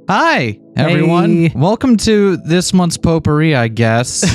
Hi, everyone. Hey. Welcome to this month's Potpourri, I guess.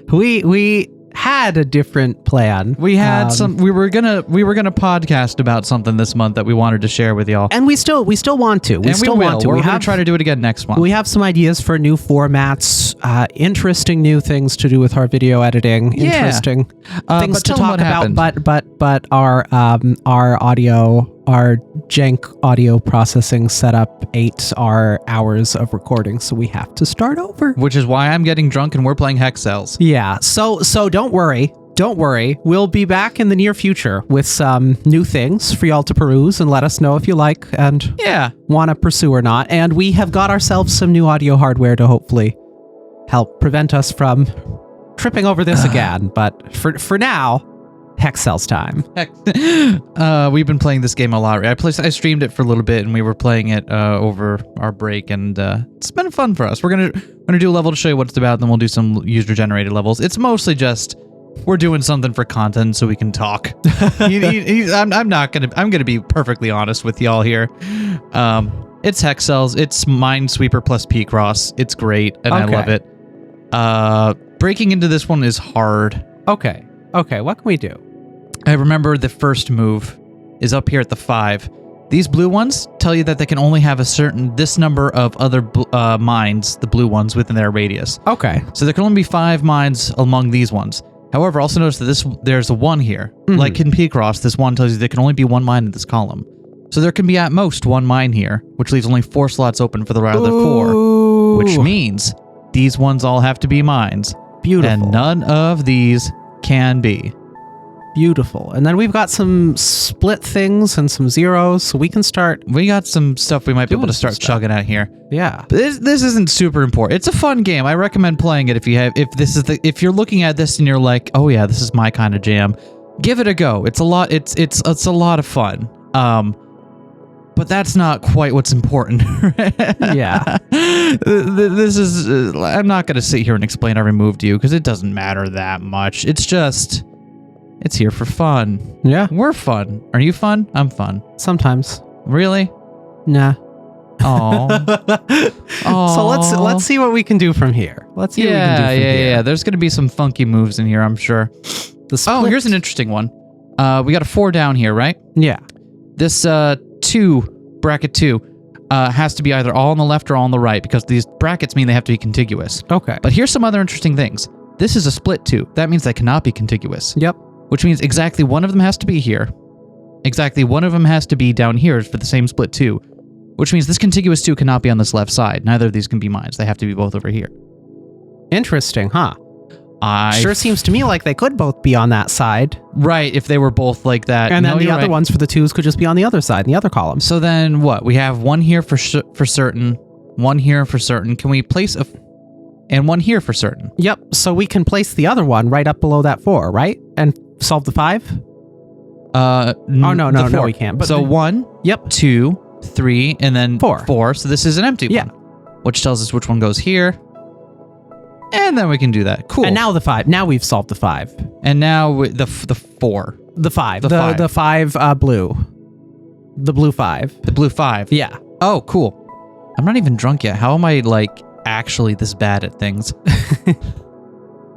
We had a different plan. We had we were gonna podcast about something this month that we wanted to share with y'all. And we still want to. We still want to. We're gonna try to do it again next month. We have some ideas for new formats, interesting new things to do with our video editing. Yeah. Interesting things to tell 'em talk what about. happened. But our audio, our jank audio processing setup ate our hours of recording, so we have to start over. Which is why I'm getting drunk and we're playing Hexcells. Yeah, so don't worry. Don't worry. We'll be back in the near future with some new things for y'all to peruse and let us know if you like and want to pursue or not. And we have got ourselves some new audio hardware to hopefully help prevent us from tripping over this again. But for now, Hexcells time. We've been playing this game a lot. I streamed it for a little bit, and we were playing it over our break, and it's been fun for us. We're gonna do a level to show you what it's about, and then we'll do some user-generated levels. It's mostly just we're doing something for content so we can talk. I'm gonna be perfectly honest with y'all here. It's Hexcells. It's Minesweeper plus P-Cross. It's great, and I love it. Breaking into this one is hard. Okay, what can we do? I remember the first move is up here at the 5. These blue ones tell you that they can only have this number of other mines, the blue ones, within their radius. Okay. So there can only be 5 mines among these ones. However, also notice that there's a 1 here. Mm-hmm. Like in P-Cross, this 1 tells you there can only be 1 mine in this column. So there can be at most 1 mine here, which leaves only 4 slots open for the other 4, which means these ones all have to be mines. Beautiful. And none of these can be. Beautiful. And then we've got some split things and some zeros, so we can start. We got some stuff we might be able to start chugging at here. Yeah. But this isn't super important. It's a fun game. I recommend playing it if you're looking at this and you're like, oh yeah, this is my kind of jam. Give it a go. It's a lot. It's a lot of fun. But that's not quite what's important. Yeah. This is. I'm not gonna sit here and explain every move to you because it doesn't matter that much. It's here for fun. Yeah. We're fun. Are you fun? I'm fun. Sometimes. Really? Nah. Oh. So let's see what we can do from here. Let's see what we can do from here. Yeah. There's gonna be some funky moves in here, I'm sure. Here's an interesting one. We got a 4 down here, right? Yeah. This bracket 2 has to be either all on the left or all on the right because these brackets mean they have to be contiguous. Okay. But here's some other interesting things. This is a split 2. That means they cannot be contiguous. Yep. Which means exactly one of them has to be here. Exactly one of them has to be down here for the same split 2. Which means this contiguous 2 cannot be on this left side. Neither of these can be mines. They have to be both over here. Interesting, huh? Sure seems to me like they could both be on that side. Right, if they were both like that. And then the other ones for the 2s could just be on the other side, in the other column. So then what? We have 1 here for certain, 1 here for certain. Can we place and 1 here for certain? Yep, so we can place the other one right up below that 4, right? And solve the 5? No, we can't. But so 1, 2, 3, and then 4. So this is an empty one. Which tells us which one goes here. And then we can do that. Cool. And now the 5. Now we've solved the 5. And now the 4. The 5. The 5 blue. The blue 5. The blue 5. Yeah. Oh, cool. I'm not even drunk yet. How am I, actually this bad at things?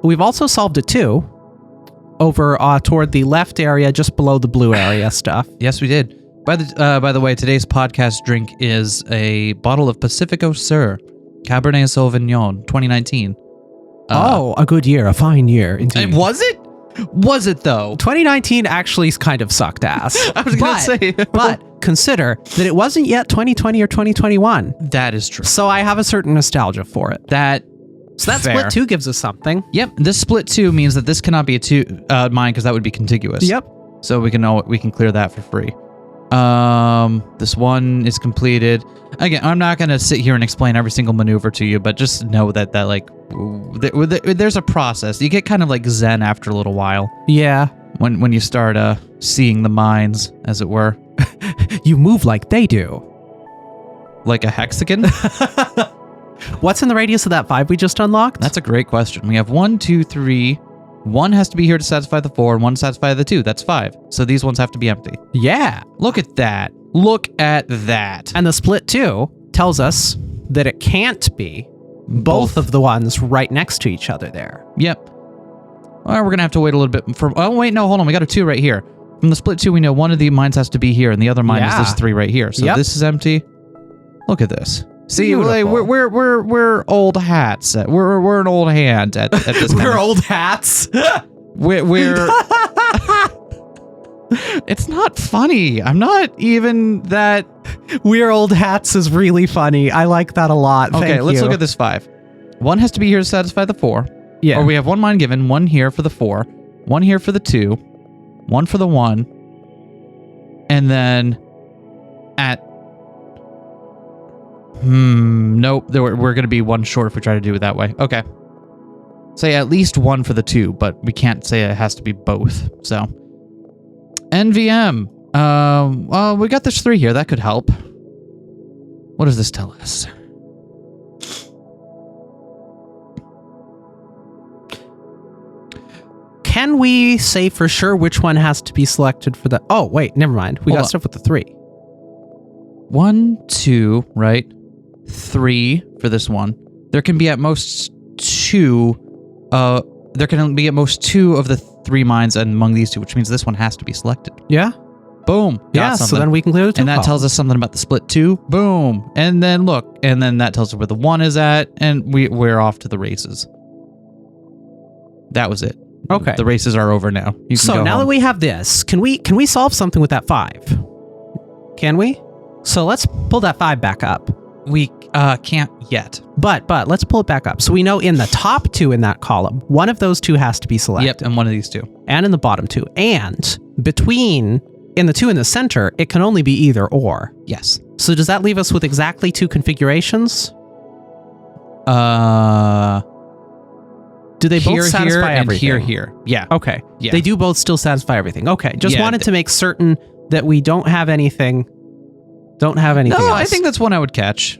We've also solved it, too. Over toward the left area, just below the blue area stuff. Yes, we did. By the way, today's podcast drink is a bottle of Pacifico Sur Cabernet Sauvignon 2019. A good year, a fine year. Indeed. Was it? Was it though? 2019 actually kind of sucked ass. I was gonna say, but consider that it wasn't yet 2020 or 2021. That is true. So I have a certain nostalgia for it. So that split 2 gives us something. Yep. This split 2 means that this cannot be a mine because that would be contiguous. Yep. So we can clear that for free. This one is completed. Again, I'm not gonna sit here and explain every single maneuver to you, but just know that there's a process. You get kind of like zen after a little while. Yeah. When you start seeing the mines, as it were. You move like they do. Like a hexagon? What's in the radius of that 5 we just unlocked? That's a great question. We have 1, 2, 3. 1 has to be here to satisfy the 4, and 1 to satisfy the 2. That's 5. So these ones have to be empty. Yeah. Look at that. Look at that. And the split 2 tells us that it can't be both of the ones right next to each other there. Yep. Well, we're going to have to wait a little bit for... Oh, wait, no, hold on. We got a 2 right here. From the split 2, we know one of the mines has to be here, and the other mine is this 3 right here. So this is empty. Look at this. See, like, we're old hats. We're an old hand at this. We're old hats. We're It's not funny. I'm not even that. We're old hats is really funny. I like that a lot. Okay, let's look at this 5. 1 has to be here to satisfy the 4. Yeah. Or we have 1 mine given, 1 here for the 4, 1 here for the 2, 1 for the 1, and then at... Nope. We're going to be 1 short if we try to do it that way. Okay. Say at least 1 for the 2, but we can't say it has to be both. So, NVM. Well, we got this 3 here. That could help. What does this tell us? Can we say for sure which one has to be selected for the... Oh, wait, never mind. We got stuff with the 3. 1, 2, right? 3 for this one. There can be at most 2... there can be at most 2 of the 3 mines among these 2, which means this one has to be selected. Yeah. Boom. Yeah, so then we can clear the 2 And that tells us something about the split 2. Boom. And then look, and then that tells us where the 1 is at, and we're off to the races. That was it. Okay. The races are over now. You can so go now home. that we have this, can we solve something with that 5? Can we? So let's pull that 5 back up. We can't yet. But let's pull it back up. So we know in the top 2 in that column, one of those 2 has to be selected. Yep, and one of these 2. And in the bottom 2. And between, in the 2 in the center, it can only be either or. Yes. So does that leave us with exactly 2 configurations? Do they both satisfy everything? And here. Yeah. Okay. Yeah. They do both still satisfy everything. Okay. Just Yeah, wanted to make certain that we don't have anything No, else. I think that's one I would catch.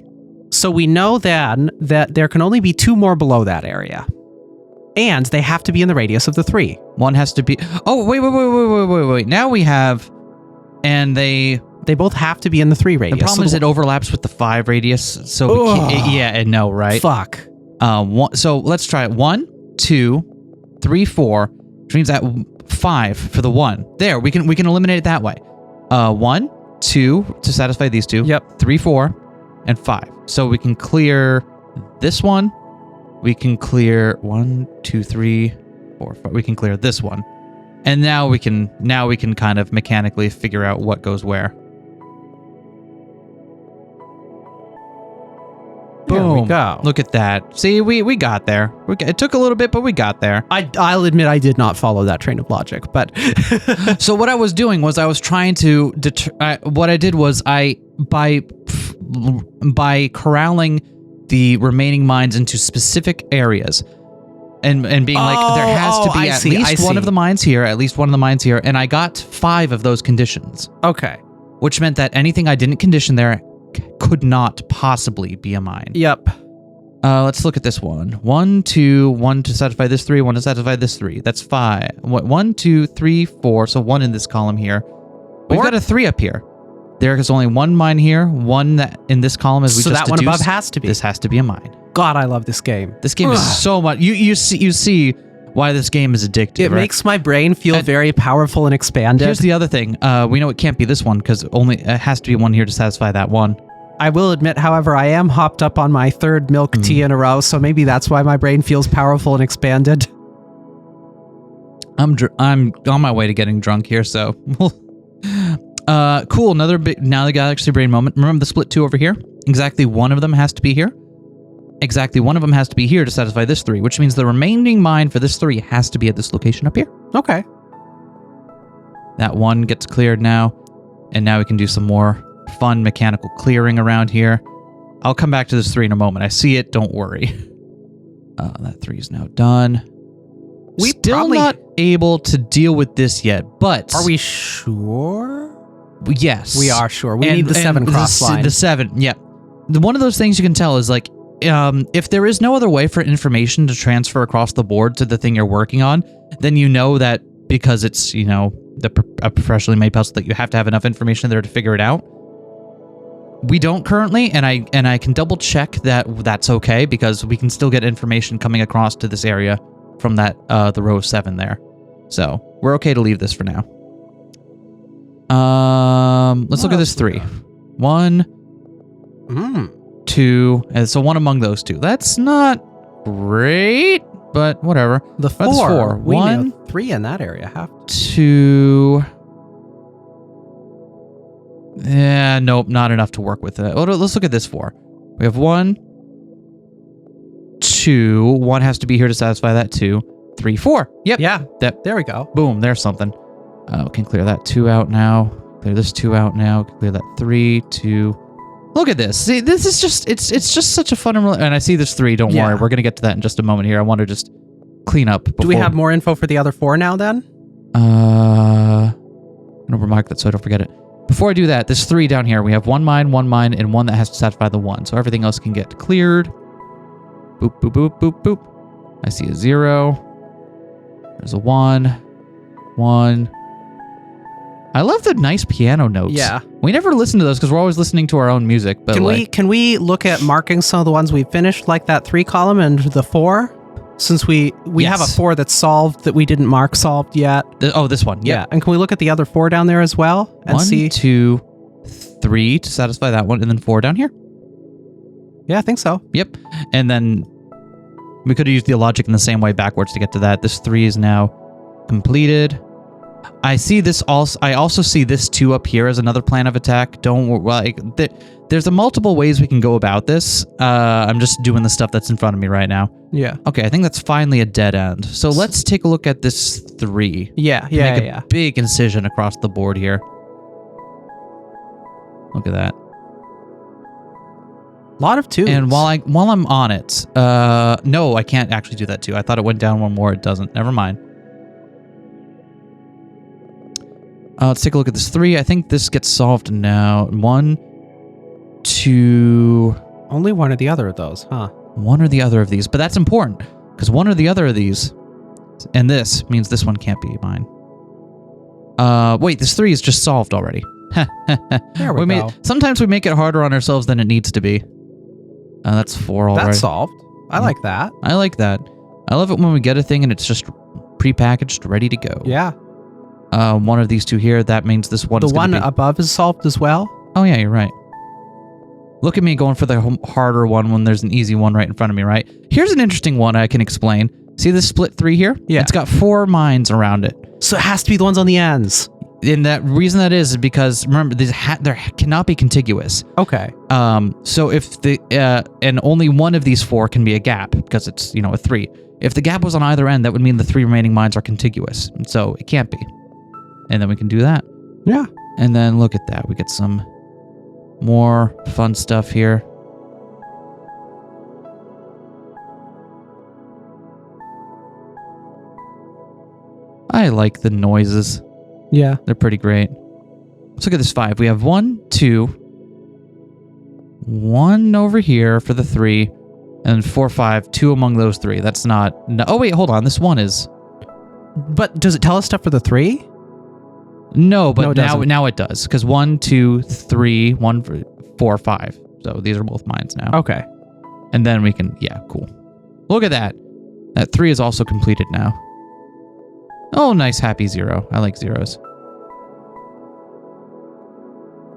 So we know then that there can only be 2 more below that area. And they have to be in the radius of the 3. One has to be... Oh, wait. Now we have... And they both have to be in the 3 radius. The problem is it overlaps with the 5 radius, so we can't... Yeah and no, right? Fuck. So let's try it. 1, 2, 3, 4, which means that 5 for the 1. There, we can eliminate it that way. 1, 2 to satisfy these 2. Yep. 3, 4, and 5. So we can clear this one. We can clear 1, 2, 3, 4, 5. We can clear this one, and now we can kind of mechanically figure out what goes where. Boom. There we go. Look at that. See, we got there. It took a little bit, but we got there. I'll admit I did not follow that train of logic, but... So what I was doing was I was trying to... what I did was by corralling the remaining mines into specific areas and being like, there has to be at least one of the mines here, at least one of the mines here, and I got 5 of those conditions. Okay. Which meant that anything I didn't condition there could not possibly be a mine. Yep. Let's look at this one. 1, 2, 1 to satisfy this 3, 1 to satisfy this 3. That's 5. 1, 2, 3, 4. So 1 in this column here. We've got a 3 up here. There is only 1 mine here. 1 that in this column as we just deduced. So that one above has to be. This has to be a mine. God, I love this game. This game is so much. You see why this game is addictive. It makes my brain feel very powerful and expanded. Here's the other thing. We know it can't be this one because it has to be one here to satisfy that one. I will admit, however, I am hopped up on my 3rd milk tea in a row, so maybe that's why my brain feels powerful and expanded. I'm on my way to getting drunk here, so cool. Another big Now the Galaxy Brain moment. Remember the split 2 over here? Exactly one of them has to be here. Exactly one of them has to be here to satisfy this 3, which means the remaining mine for this 3 has to be at this location up here. Okay. That 1 gets cleared now, and now we can do some more fun mechanical clearing around here. I'll come back to this 3 in a moment. I see it. Don't worry. That 3 is now done. We Still not able to deal with this yet, but... Are we sure? Yes. We are sure. We need the 7 cross line. The 7, yeah. One of those things you can tell is like, if there is no other way for information to transfer across the board to the thing you're working on, then you know that because it's, a professionally made puzzle that you have to have enough information there to figure it out. We don't currently, and I can double check that that's okay because we can still get information coming across to this area from that the row 7 there. So we're okay to leave this for now. Let's look at this 3. 1, 2, and so 1 among those 2. That's not great, but whatever. The 4. That's 4. We 1, knew 3 in that area. 2. Yeah, nope, not enough to work with it. Oh, let's look at this 4. We have 1, 2. 1 has to be here to satisfy that 2. 3, 4. Yep. Yeah. That. There we go. Boom. There's something. We can clear that 2 out now. Clear this 2 out now. Clear that 3, 2. Look at this. See, this is just it's just such a fun and I see this 3. Don't worry, we're gonna get to that in just a moment here. I want to just clean up. Before. Do we have more info for the other 4 now? Then. I'm gonna mark that so I don't forget it. Before I do that, this 3 down here, we have 1 mine, and 1 that has to satisfy the 1. So everything else can get cleared. Boop, boop, boop, boop, boop. I see a 0. There's a 1. 1. I love the nice piano notes. Yeah. We never listen to those because we're always listening to our own music. But can we look at marking some of the ones we finished, like that 3 column and the 4? Since we have a 4 that's solved that we didn't mark solved yet. This one. Yep. Yeah. And can we look at the other 4 down there as well and 1, see? 2, 3 to satisfy that one, and then 4 down here. Yeah, I think so. Yep. And then we could have used the logic in the same way backwards to get to that. This 3 is now completed. I see this also. I also see this 2 up here as another plan of attack. There's a multiple ways we can go about this. I'm just doing the stuff that's in front of me right now. Yeah. Okay, I think that's finally a dead end. So let's take a look at this 3. Yeah. Make a big incision across the board here. Look at that. A lot of 2s. And while I'm on it, no, I can't actually do that 2. I thought it went down 1 more. It doesn't. Never mind. Let's take a look at this 3. I think this gets solved now. 1, 2. Only one or the other of those, huh? One or the other of these, but that's important because one or the other of these, and this means this one can't be mine. Wait, this 3 is just solved already. There we go. Sometimes we make it harder on ourselves than it needs to be. That's 4 already. That's solved. I like that. I like that. I love it when we get a thing and it's just prepackaged, ready to go. Yeah. 1 of these 2 here. That means this one. The one above is solved as well. Oh yeah, you're right. Look at me going for the harder one when there's an easy one right in front of me, right? Here's an interesting one I can explain. See this split 3 here? Yeah. It's got 4 mines around it. So it has to be the ones on the ends. And that reason that is because remember there cannot be contiguous. Okay. So if the and only one of these 4 can be a gap because it's a 3. If the gap was on either end, that would mean the 3 remaining mines are contiguous. And so it can't be. And then we can do that. Yeah. And then look at that. We get some more fun stuff here. I like the noises. Yeah. They're pretty great. Let's look at this 5. We have 1, 2, 1 over here for the 3, and 4, 5, 2 among those 3. That's not... No, oh, wait, hold on. This 1 is... But does it tell us stuff for the 3? No, but no, now it does. Because 1, 2, 3, 1, 4, 5. So these are both mines now. Okay. And then we can... Yeah, cool. Look at that. That 3 is also completed now. Oh, nice happy 0. I like zeros.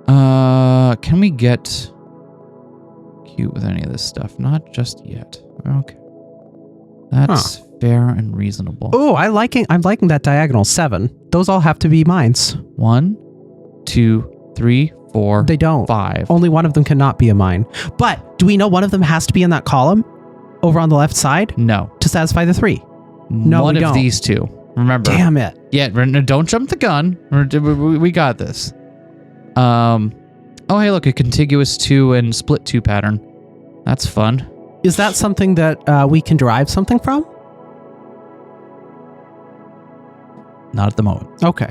Can we get cute with any of this stuff? Not just yet. Okay. That's fair and reasonable. Oh, I'm liking that diagonal 7. Those all have to be mines. 1, 2, 3, 4. They don't. 5. Only one of them cannot be a mine. But do we know one of them has to be in that column over on the left side? No. To satisfy the 3? No, one we of don't. These 2. Remember. Damn it. Yeah, don't jump the gun. We got this. Oh, hey, look, a contiguous 2 and split 2 pattern. That's fun. Is that something that we can derive something from? Not at the moment. Okay.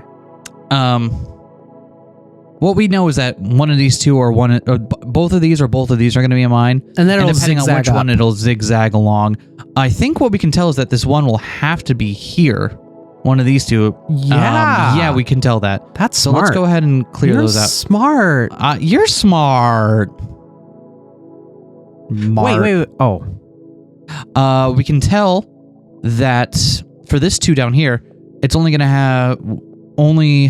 What we know is that one of these 2 or both of these are going to be a mine. And then it'll depending on zigzag which up. one, it'll zigzag along. I think what we can tell is that this one will have to be here one of these two. Yeah. Yeah, we can tell that. That's So smart. let's go ahead and clear those out. Smart. You're smart. Wait. Oh. We can tell that for this 2 down here, it's only going to have only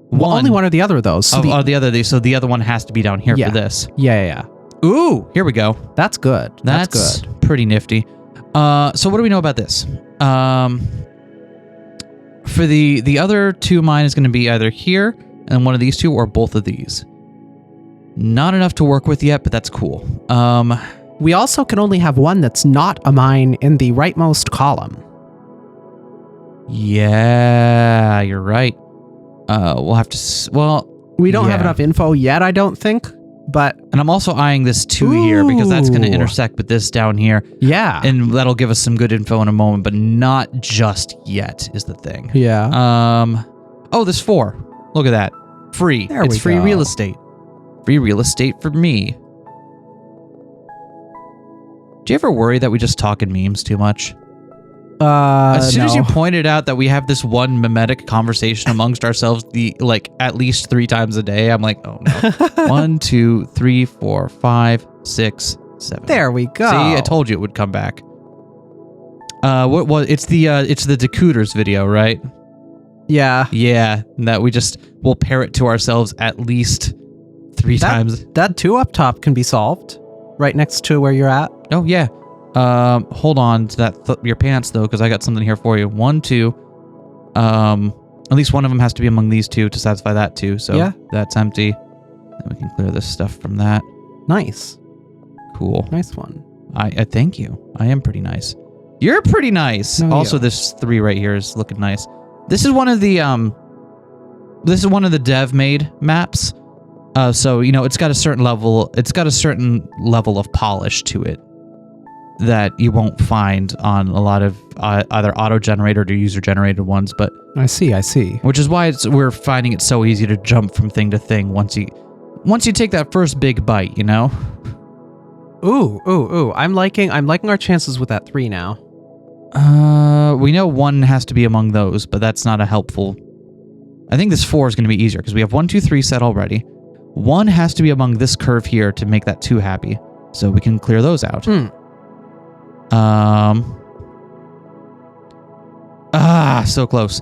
one. Only one or the other of those. So the other these. So the other one has to be down here for this. Yeah. Ooh, here we go. That's good. That's good. Pretty nifty. So what do we know about this? For the other 2 mine is going to be either here and one of these 2 or both of these. Not enough to work with yet, but that's cool. We also can only have one that's not a mine in the rightmost column. Yeah, you're right. We'll have to. We don't have enough info yet, I don't think. But and I'm also eyeing this 2 here because that's going to intersect with this down here. Yeah, and that'll give us some good info in a moment, but not just yet is the thing. Yeah. Oh, this 4. Look at that. Free. It's free real estate. Free real estate for me. Do you ever worry that we just talk in memes too much? As soon as you pointed out that we have this one mimetic conversation amongst ourselves, at least 3 times a day, I'm like, oh no. 1, 2, 3, 4, 5, 6, 7. There we go. See, I told you it would come back. It's the Decooters video, right? Yeah. Yeah, that we'll parrot to ourselves at least 3 times. That 2 up top can be solved right next to where you're at. Oh yeah. Hold on to that your pants though, because I got something here for you. 1, 2. At least one of them has to be among these 2 to satisfy that too. So yeah, that's empty. Then we can clear this stuff from that. Nice. Cool. Nice one. I thank you. I am pretty nice. You're pretty nice. No, also, this 3 right here is looking nice. This is one of the dev made maps. So it's got a certain level. It's got a certain level of polish to it that you won't find on a lot of either auto-generated or user-generated ones. But I see. Which is why we're finding it so easy to jump from thing to thing once you take that first big bite, Ooh. I'm liking our chances with that 3 now. We know 1 has to be among those, but that's not a helpful. I think this 4 is going to be easier because we have 1, 2, 3 set already. 1 has to be among this curve here to make that 2 happy, so we can clear those out. So close.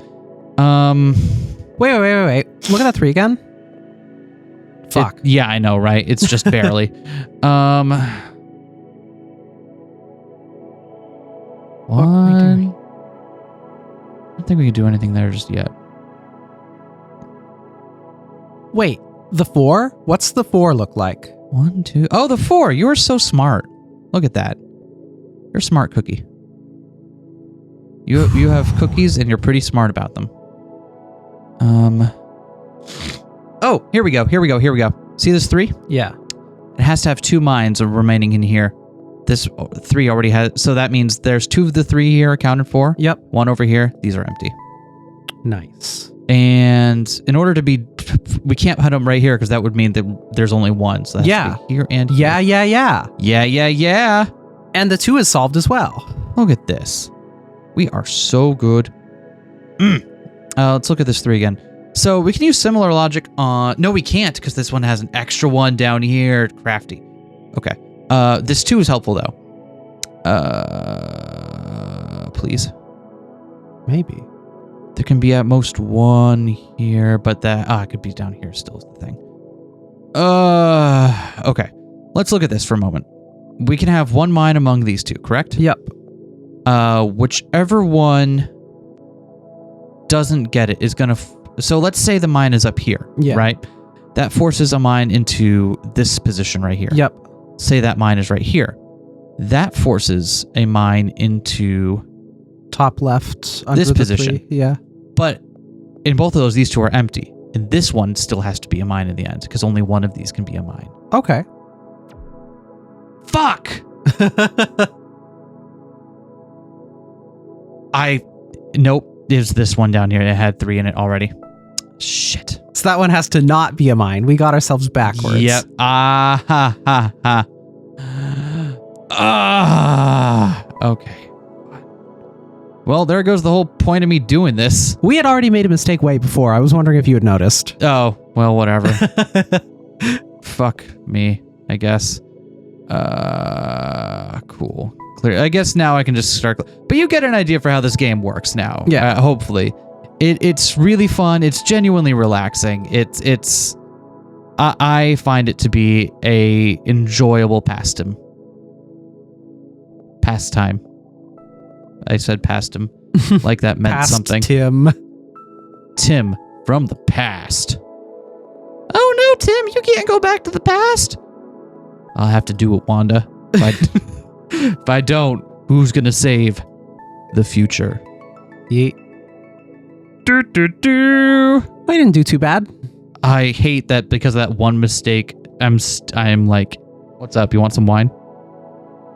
Wait. Look at that 3 again. Fuck. Yeah, I know, right? It's just barely. What are we doing? I don't think we can do anything there just yet. Wait, the 4? What's the 4 look like? 1, 2. Oh, the 4. You are so smart. Look at that. You're a smart cookie. You have cookies and you're pretty smart about them. Oh, here we go. See this 3? Yeah. It has to have 2 mines remaining in here. This 3 already has, so that means there's 2 of the 3 here accounted for. Yep. 1 over here. These are empty. Nice. And in order to be, we can't put them right here because that would mean that there's only 1. So that's here and here. Yeah. And the 2 is solved as well. Look at this. We are so good. Let's look at this 3 again. So we can use similar logic on... No, we can't because this one has an extra 1 down here. Crafty. Okay. This 2 is helpful, though. Please. Maybe. There can be at most 1 here, but that... it could be down here still is the thing. Okay. Let's look at this for a moment. We can have 1 mine among these 2, correct? Yep. Whichever one doesn't get it is going to... So let's say the mine is up here, right? That forces a mine into this position right here. Yep. Say that mine is right here. That forces a mine into... Top left. Under this position. 3. Yeah. But in both of those, these 2 are empty. And this one still has to be a mine in the end because only one of these can be a mine. Okay. Fuck! Nope. There's this one down here. It had 3 in it already. Shit. So that one has to not be a mine. We got ourselves backwards. Yep. Okay. Well, there goes the whole point of me doing this. We had already made a mistake way before. I was wondering if you had noticed. Oh, well, whatever. Fuck me, I guess. Cool. Clear. I guess now I can just start. But you get an idea for how this game works now. Yeah. Hopefully, it's really fun. It's genuinely relaxing. I find it to be a enjoyable pastime. I said pastime, like that meant Past something. Tim from the past. Oh no, Tim! You can't go back to the past. I'll have to do it, Wanda. If I don't, who's gonna save the future? Yeet. Do. I didn't do too bad. I hate that because of that one mistake. I'm like, what's up? You want some wine?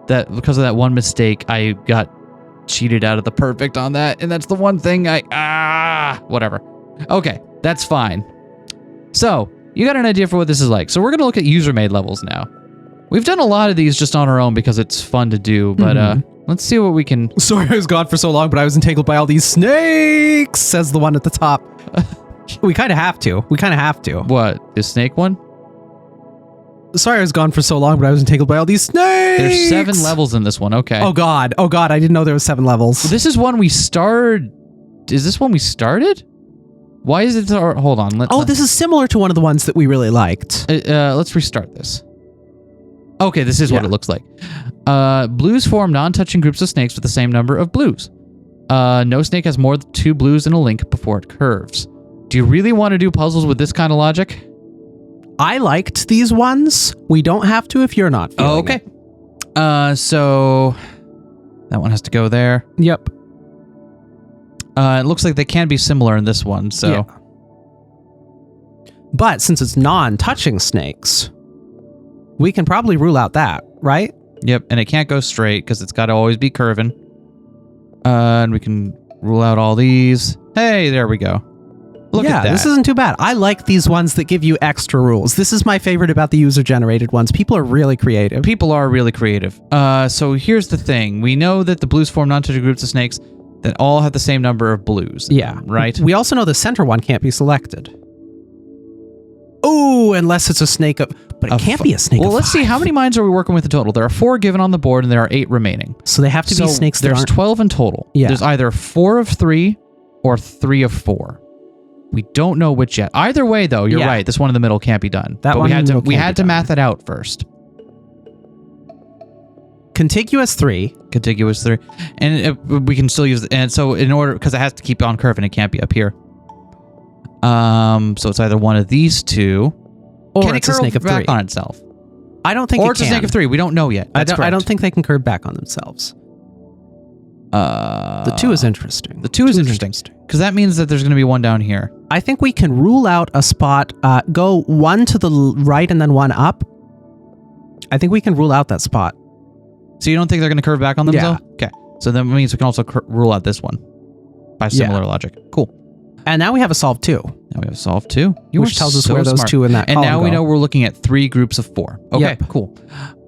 That because of that one mistake, I got cheated out of the perfect on that, and that's the one thing whatever. Okay, that's fine. So you got an idea for what this is like. So we're gonna look at user-made levels now. We've done a lot of these just on our own because it's fun to do, but let's see what we can. Sorry I was gone for so long, but I was entangled by all these snakes, says the one at the top. We kind of have to. What? The snake one? Sorry I was gone for so long, but I was entangled by all these snakes. There's 7 levels in this one. Okay. Oh God, I didn't know there was 7 levels. This is one we started. Is this one we started? Why is it? Hold on. This is similar to one of the ones that we really liked. Let's restart this. Okay, this is what it looks like. Blues form non-touching groups of snakes with the same number of blues. No snake has more than 2 blues in a link before it curves. Do you really want to do puzzles with this kind of logic? I liked these ones. We don't have to if you're not feeling okay. So that one has to go there. Yep. It looks like they can be similar in this one, so. Yeah. But since it's non-touching snakes, we can probably rule out that, right? Yep, and it can't go straight because it's got to always be curving. And we can rule out all these. Hey, there we go. Look at that. Yeah, this isn't too bad. I like these ones that give you extra rules. This is my favorite about the user-generated ones. People are really creative. So here's the thing. We know that the blues form non-touching groups of snakes that all have the same number of blues. Yeah. Right? We also know the center one can't be selected. Oh, unless it's a snake of... But it can't be a snake of 5. Well, let's see. How many mines are we working with in total? There are 4 given on the board, and there are 8 remaining. So they have to be snakes that there's 12 in total. Yeah. There's either 4 of 3 or 3 of 4. We don't know which yet. Either way, though, you're right. This one in the middle can't be done. That but one we had to math it out first. Contiguous 3. And we can still use... And so in order... Because it has to keep on curving. It can't be up here. So it's either one of these 2... Or can it's it a snake curve of 3. back on itself? I don't think or it it's can. a snake of 3. We don't know yet. I don't think they can curve back on themselves. The 2 is interesting. The 2 is interesting. Because that means that there's going to be one down here. I think we can rule out a spot, go 1 to the right and then 1 up. I think we can rule out that spot. So you don't think they're going to curve back on themselves? Yeah. Okay. So that means we can also rule out this one. By similar logic. Cool. And now we have a solve 2. Now we have solve 2. Which tells us where those 2 in that column And now we go. know we're looking at 3 groups of 4. Okay, Yep. cool.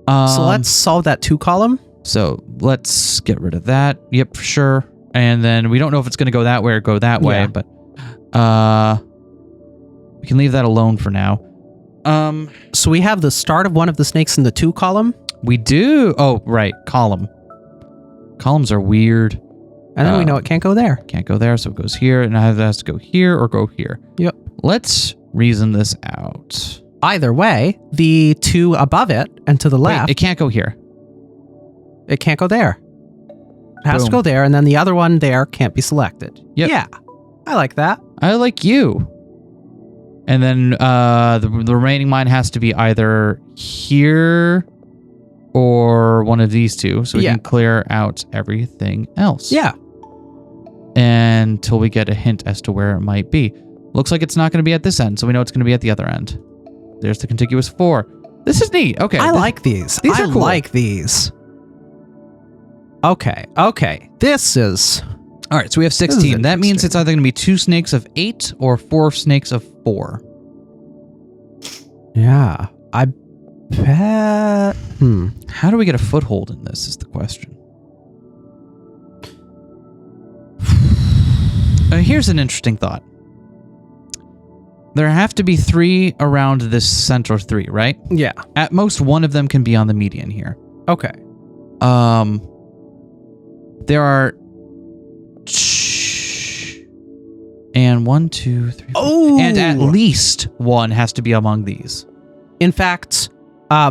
So let's solve that 2 column. So let's get rid of that. Yep, for sure. And then we don't know if it's going to go that way or go that way, but we can leave that alone for now. So we have the start of one of the snakes in the 2 column. We do. Oh, right. Column. Columns are weird. And then we know it can't go there. Can't go there, so it goes here, and either it has to go here or go here. Yep. Let's reason this out. Either way, the 2 above it and to the left... Wait, it can't go here. It can't go there. It has to go there, and then the other one there can't be selected. Yep. Yeah, I like that. I like you. And then the remaining mine has to be either here or one of these 2, so we can clear out everything else. Yeah. Until we get a hint as to where it might be. Looks like it's not going to be at this end, so we know it's going to be at the other end. There's the contiguous 4. This is neat. Okay. I like these. These are cool. I like these. Okay. This is... All right, so we have 16. That means it's either going to be 2 snakes of 8 or 4 snakes of 4. Yeah, I bet... How do we get a foothold in this is the question. Here's an interesting thought. There have to be 3 around this center 3, right? Yeah. At most, one of them can be on the median here. Okay. There are... And 1, 2, 3, 4. Oh! And at least one has to be among these. In fact,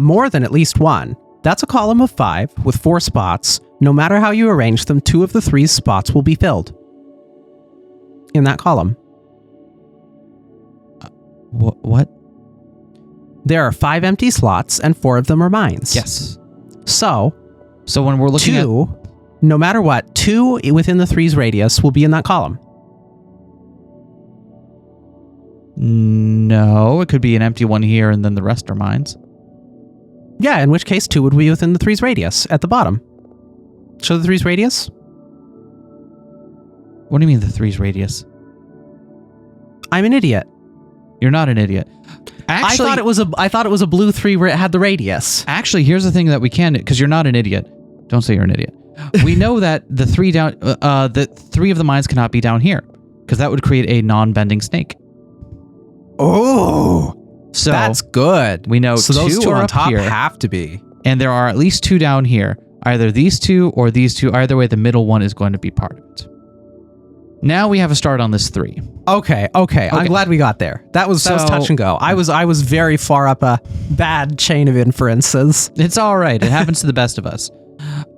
more than at least one. That's a column of 5 with 4 spots. No matter how you arrange them, 2 of the 3 spots will be filled. In that column. What? There are 5 empty slots, and 4 of them are mines. Yes. So when we're looking at... 2, no matter what, 2 within the 3's radius will be in that column. No, it could be an empty one here, and then the rest are mines. Yeah, in which case 2 would be within the 3's radius at the bottom. Show the 3's radius? What do you mean the 3's radius? I'm an idiot. You're not an idiot. Actually, I thought it was a blue 3 had the radius. Actually, here's the thing that we can, because you're not an idiot. Don't say you're an idiot. We know that the 3 of the mines cannot be down here, because that would create a non-bending snake. Oh, so that's good. We know so those 2 are on up top here, have to be, and there are at least 2 down here. Either these 2 or these 2. Either way, the middle one is going to be part of it. Now we have a start on this 3. Okay. I'm glad we got there. That was touch and go. I was very far up a bad chain of inferences. It's all right. It happens to the best of us.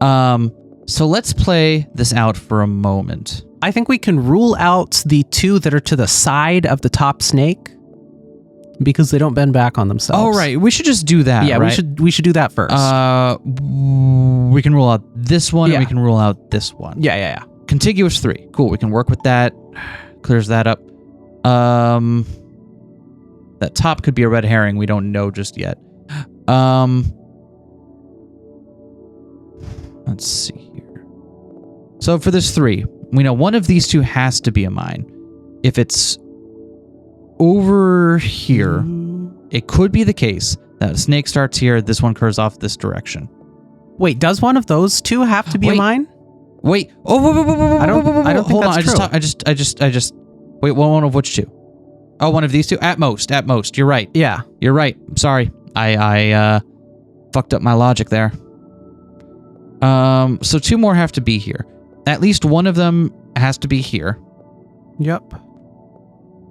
So let's play this out for a moment. I think we can rule out the 2 that are to the side of the top snake because they don't bend back on themselves. Oh, right. We should just do that. Yeah, right? we should do that first. We can rule out this one, and we can rule out this one. Yeah. Contiguous 3. Cool. We can work with that. Clears that up. That top could be a red herring. We don't know just yet. Let's see here. So for this 3, we know one of these 2 has to be a mine. If it's over here, it could be the case that a snake starts here, this one curves off this direction. Wait, does one of those 2 have to be a mine? Wait. Oh, whoa. I don't think that's true. I just. Wait, one of which 2? Oh, one of these 2? At most. You're right. Yeah. You're right. I'm sorry. I fucked up my logic there. So 2 more have to be here. At least one of them has to be here. Yep.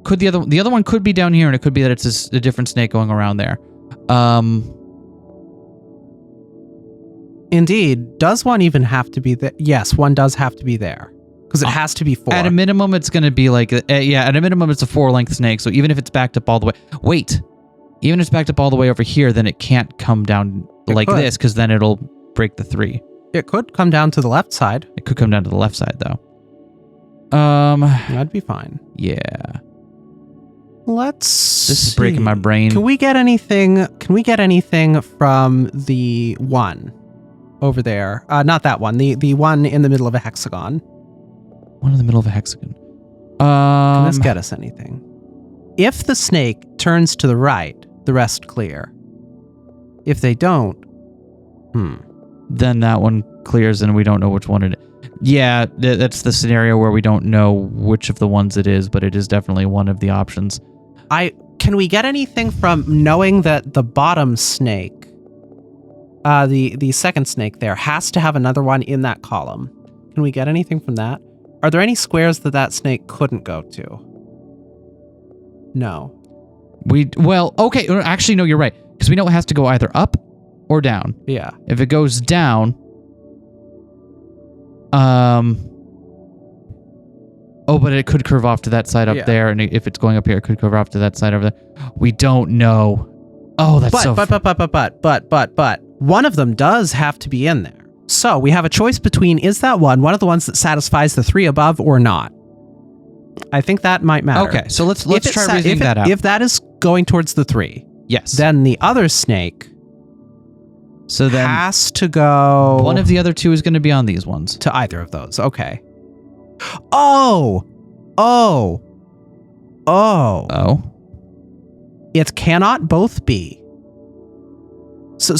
Could the other one could be down here, and it could be that it's a different snake going around there. Indeed. Does one even have to be there? Yes, one does have to be there. Because it has to be 4. At a minimum, it's going to be like... at a minimum, it's a 4-length snake. So even if it's backed up all the way... Wait. Even if it's backed up all the way over here, then it can't come down like this, because then it'll break the 3. It could come down to the left side. It could come down to the left side, though. That'd be fine. Yeah. Let's This is breaking my brain. Can we get anything from the one over there? Not that one. The one in the middle of a hexagon. One in the middle of a hexagon. Can this get us anything? If the snake turns to the right, the rest clear. If they don't, then that one clears and we don't know which one it is. Yeah, that's the scenario where we don't know which of the ones it is, but it is definitely one of the options. Can we get anything from knowing that the bottom snake, the second snake there, has to have another one in that column? Can we get anything from that? Are there any squares that snake couldn't go to? No. Okay, actually, no, you're right. Because we know it has to go either up or down. Yeah. If it goes down, but it could curve off to that side up there, and if it's going up here, it could curve off to that side over there. We don't know. Oh, that's but one of them does have to be in there. So we have a choice between is that one of the ones that satisfies the 3 above or not? I think that might matter. Okay, so let's try reasoning that out. If that is going towards the 3, yes, then the other snake has to go. One of the other 2 is going to be on these ones. To either of those. Okay. Oh. It cannot both be. So,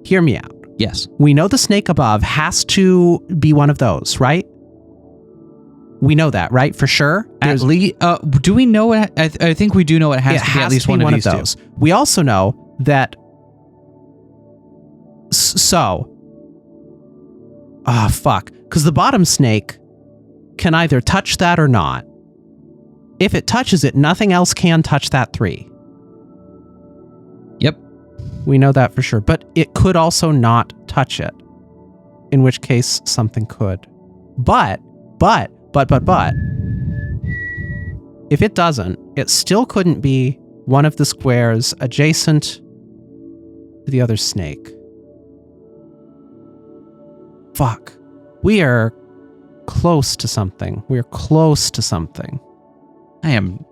hear me out. Yes. We know the snake above has to be one of those, right? We know that, right? For sure. At least, do we know it? I think we do know it has to be at least one of these those. two. We also know that. Fuck. Because the bottom snake can either touch that or not. If it touches it, nothing else can touch that 3. Yep. We know that for sure. But it could also not touch it. In which case, something could. But. If it doesn't, it still couldn't be one of the squares adjacent to the other snake. Fuck. We are close to something. We're close to something. I am.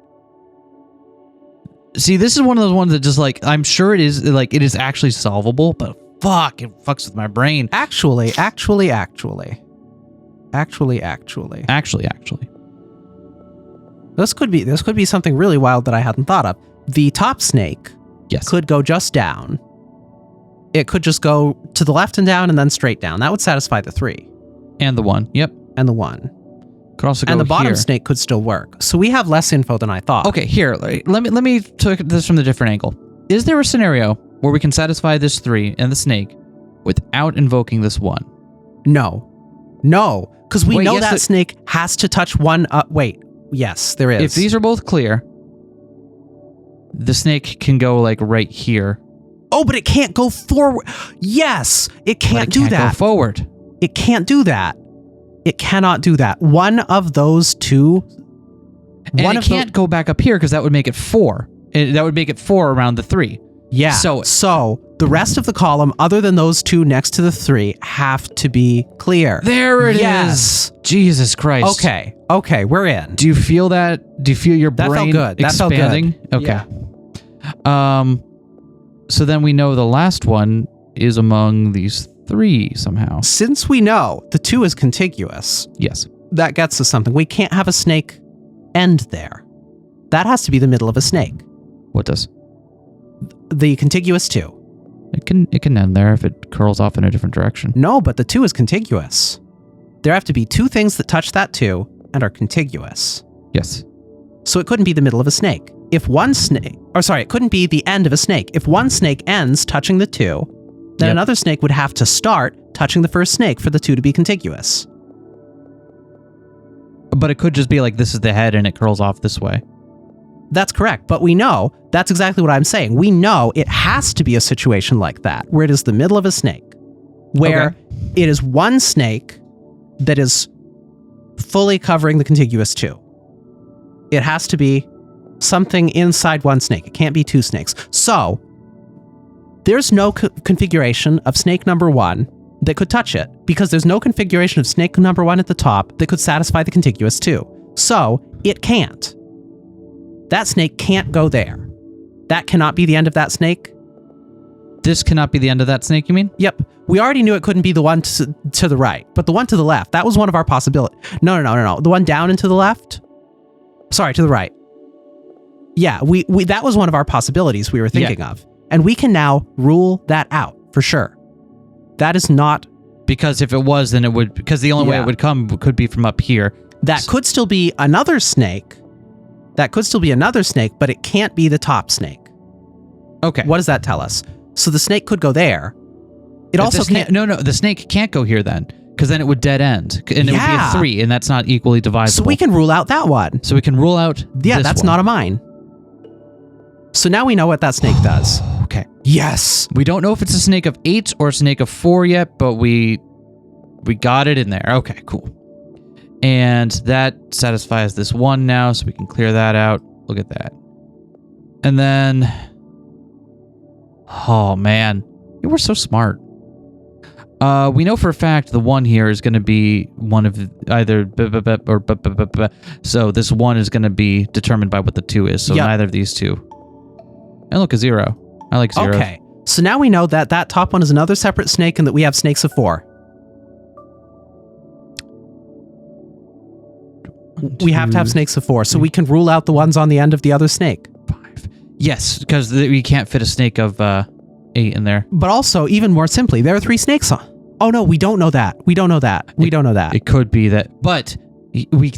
See, this is one of those ones that just like, I'm sure it is like, it is actually solvable, but fuck, it fucks with my brain. Actually. This could be something really wild that I hadn't thought of. The top snake could go just down. It could just go to the left and down and then straight down. That would satisfy the 3. And the 1. Yep. And the 1. Could also go and the bottom here. snake could still work. So we have less info than I thought. Okay, here, let me take this from the different angle. Is there a scenario where we can satisfy this 3 and the snake without invoking this 1? No, because we know that snake has to touch 1. Wait, yes, there is. If these are both clear, the snake can go like right here. Oh, but it can't go forward. Yes, it can't do that. It can't go forward. It can't do that. It cannot do that. One of those two. And it can't go back up here because that would make it 4. That would make it 4 around the 3. Yeah. So the rest of the column, other than those 2 next to the 3, have to be clear. There it is. Jesus Christ. Okay, we're in. Do you feel that? Do you feel your brain expanding? That felt good. Okay. Yeah. So then we know the last one is among these 3 somehow. Since we know the 2 is contiguous. Yes. That gets us something. We can't have a snake end there. That has to be the middle of a snake. What does? The contiguous 2. It can end there if it curls off in a different direction. No, but the 2 is contiguous. There have to be 2 things that touch that 2 and are contiguous. Yes. So it couldn't be the middle of a snake. If one snake, it couldn't be the end of a snake. If one snake ends touching the 2, then another snake would have to start touching the first snake for the 2 to be contiguous. But it could just be like this is the head and it curls off this way. That's correct, but we know, that's exactly what I'm saying. We know it has to be a situation like that, where it is the middle of a snake, where it is one snake that is fully covering the contiguous 2. It has to be something inside one snake. It can't be 2 snakes. So, there's no configuration of snake number 1 that could touch it, because there's no configuration of snake number 1 at the top that could satisfy the contiguous 2. So, it can't. That snake can't go there. That cannot be the end of that snake. This cannot be the end of that snake, you mean? Yep. We already knew it couldn't be the one to the right, but the one to the left, that was one of our possibilities. No. The one down and to the left? Sorry, to the right. Yeah, we that was one of our possibilities we were thinking of. And we can now rule that out, for sure. That is not... Because if it was, then it would... Because the only way it would come could be from up here. That could still be another snake. But it can't be the top snake. Okay. What does that tell us? So the snake could go there. It also can't... No, the snake can't go here then, because then it would dead end, and it would be a 3, and that's not equally divisible. So we can rule out that one. So we can rule out this that's one. not a mine. So now we know what that snake does. Okay. Yes. We don't know if it's a snake of 8 or a snake of 4 yet, but we got it in there. Okay, cool. And that satisfies this 1 now, so we can clear that out. Look at that. And then... Oh, man. We're so smart. We know for a fact the 1 here is going to be one of either or so this 1 is going to be determined by what the 2 is, so neither of these 2. And look, a 0. I like 0. Okay, so now we know that that top one is another separate snake and that we have snakes of 4. We have to have snakes of 4, so we can rule out the ones on the end of the other snake. 5. Yes, because we can't fit a snake of 8 in there. But also, even more simply, there are 3 snakes on. Oh no, we don't know that. We don't know that. It could be that, but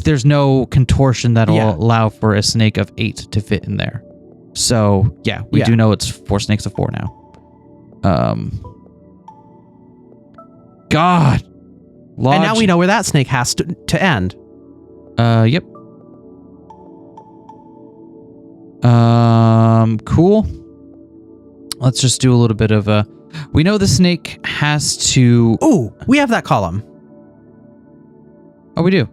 there's no contortion that'll Yeah. allow for a snake of 8 to fit in there. So yeah, we do know it's 4 snakes of 4 now. God. Lodge. And now we know where that snake has to end. Yep. Cool. Let's just do a little bit of a... We know the snake has to... Ooh, we have that column. Oh, we do.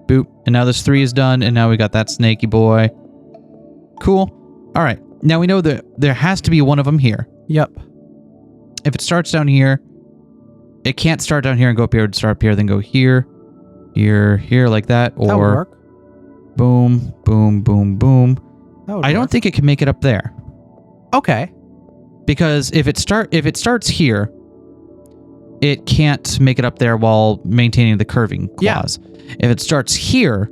Boop. And now this 3 is done, and now we got that snaky boy. Cool. All right. Now we know that there has to be one of them here. Yep. If it starts down here, it can't start down here and go up here, and start up here, then go here, here, here, like that. Or That would work. boom, boom, boom, boom. That would I don't work. think it can make it up there. Okay. Because if it starts here, it can't make it up there while maintaining the curving claws. Yeah. If it starts here,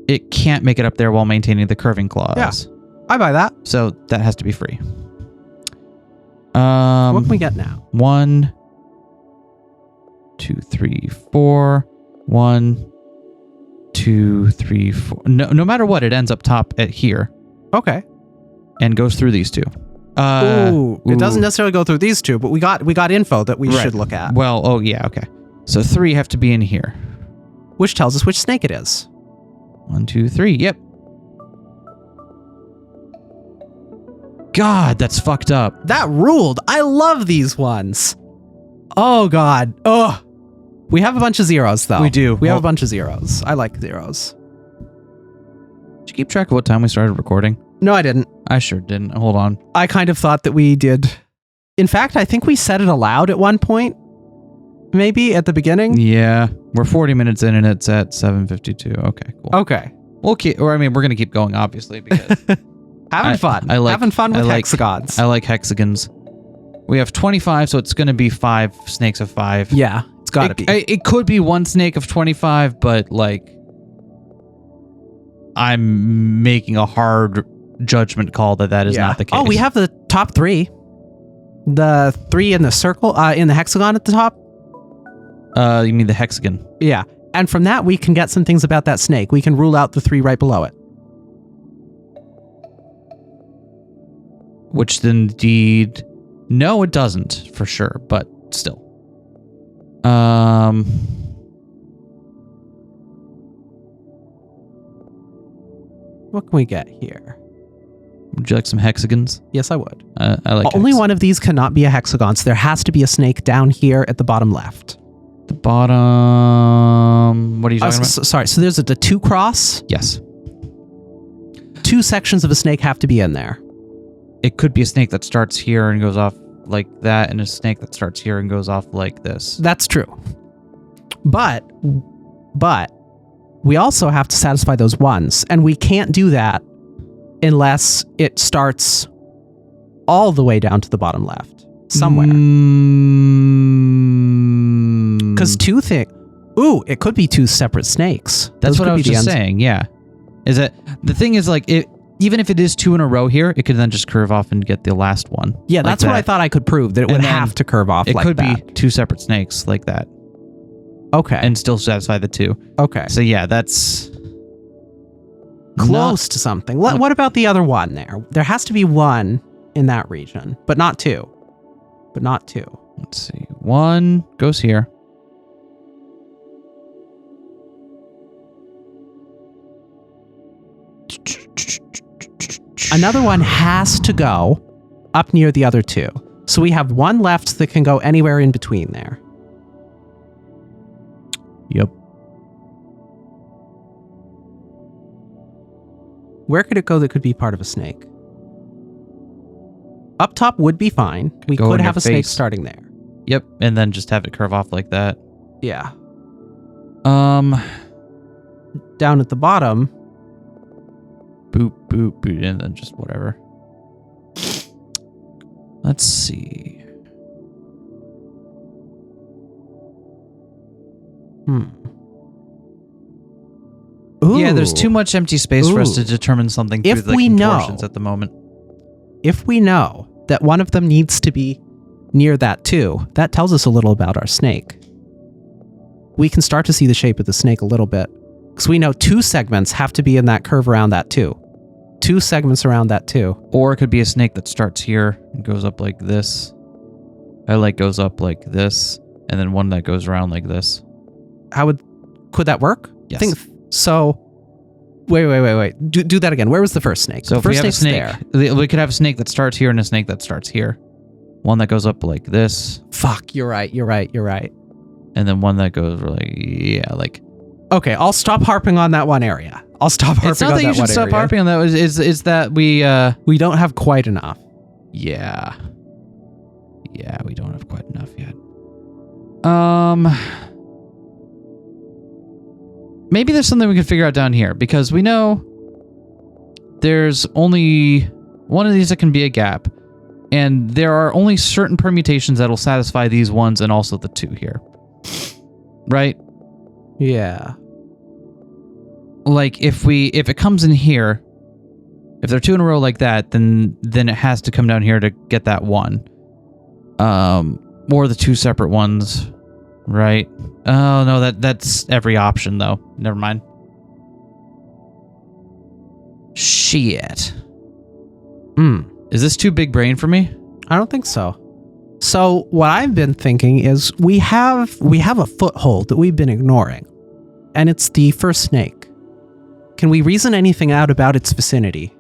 it can't make it up there while maintaining the curving claws. Yeah. I buy that. So that has to be free. What can we get now? 1, 2, 3, 4. 1, 2, 3, 4. No matter what, it ends up top at here. Okay. And goes through these 2. It doesn't necessarily go through these 2, but we got info that we should look at. Well, oh yeah, okay. So 3 have to be in here. Which tells us which snake it is. 1, 2, 3. Yep. God, that's fucked up. That ruled. I love these ones. Oh God. Oh. We have a bunch of zeros though. We do. We have a bunch of zeros. I like zeros. Did you keep track of what time we started recording? No, I didn't. I sure didn't. Hold on. I kind of thought that we did. In fact, I think we said it aloud at one point. Maybe at the beginning. Yeah. We're 40 minutes in and it's at 7:52. Okay, cool. Okay. We'll keep, or I mean, we're going to keep going, obviously, because... Having fun. Having fun with hexagons. I like hexagons. We have 25, so it's going to be 5 snakes of 5. Yeah, it's got to be. It could be 1 snake of 25, but, like... I'm making a hard judgment call that is not the case. Oh, we have the top 3. The 3 in the circle, in the hexagon at the top. You mean the hexagon? Yeah. And from that, we can get some things about that snake. We can rule out the 3 right below it. Which indeed... No, it doesn't, for sure, but still. What can we get here? Would you like some hexagons? Yes, I would. I like Only one of these cannot be a hexagon, so there has to be a snake down here at the bottom left. The bottom... What are you talking about? Sorry, so there's a 2 cross? Yes. 2 sections of a snake have to be in there. It could be a snake that starts here and goes off like that, and a snake that starts here and goes off like this. That's true. But we also have to satisfy those ones, and we can't do that unless it starts all the way down to the bottom left somewhere. Because 2 things. Ooh, it could be 2 separate snakes. That's what I was just saying. Yeah, is that the thing is like it. Even if it is 2 in a row here, it could then just curve off and get the last one. Yeah, that's what I thought I could prove, that it would have to curve off like that. It could be 2 separate snakes like that. Okay. And still satisfy the 2. Okay. So yeah, that's... Close to something. What about the other one there? There has to be 1 in that region, but not 2. But not 2. Let's see. 1 goes here. Another one has to go up near the other 2. So we have 1 left that can go anywhere in between there. Yep. Where could it go that could be part of a snake? Up top would be fine. We go could in have your a snake face. starting there. Yep. And then just have it curve off like that. Yeah. Down at the bottom. Boop, boop, boop, and then just whatever. Let's see. Ooh. Yeah, there's too much empty space for us to determine something through the contortions at the moment. If we know that one of them needs to be near that too, that tells us a little about our snake. we can start to see the shape of the snake a little bit. Because we know 2 segments have to be in that curve around that too. 2 segments around that too. Or it could be a snake that starts here and goes up like this. Goes up like this, and then one that goes around like this. Could that work? Yes. Wait. Do that again. Where was the first snake? So the if we first have a snake's snake, there. we could have a snake that starts here and a snake that starts here. One that goes up like this. Fuck, you're right. And then one that goes like... Okay, I'll stop harping on that one area. It's not that you should stop harping on that. Is that we don't have quite enough. Yeah, we don't have quite enough yet. Maybe there's something we can figure out down here, because we know there's only one of these that can be a gap, and there are only certain permutations that'll satisfy these ones and also the 2 here. Right? Yeah. Like if it comes in here, if they're 2 in a row like that, then it has to come down here to get that 1. Or the 2 separate ones, right? Oh no, that's every option though. Never mind. Shit. Is this too big brain for me? I don't think so. So what I've been thinking is we have a foothold that we've been ignoring, and it's the first snake. Can we reason anything out about its vicinity?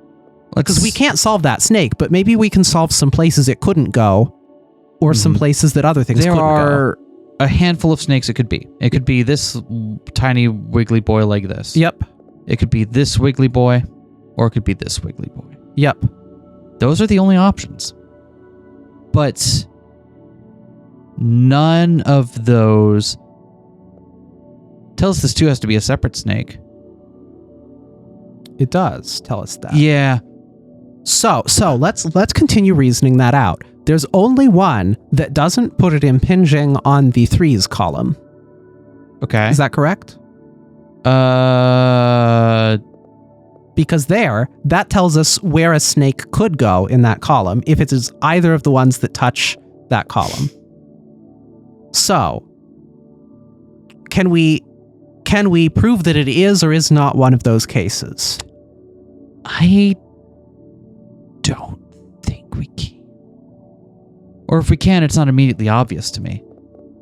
Because we can't solve that snake, but maybe we can solve some places it couldn't go, or some places that other things couldn't go. There are a handful of snakes it could be. It could be this tiny wiggly boy like this. Yep. It could be this wiggly boy, or it could be this wiggly boy. Yep. Those are the only options. But none of those tell us this too has to be a separate snake. It does tell us that. Yeah. So let's continue reasoning that out. There's only one that doesn't put it impinging on the 3's column. Okay. Is that correct? Because that tells us where a snake could go in that column if it is either of the ones that touch that column. So, can we prove that it is or is not one of those cases? I don't think we can. Or if we can, it's not immediately obvious to me.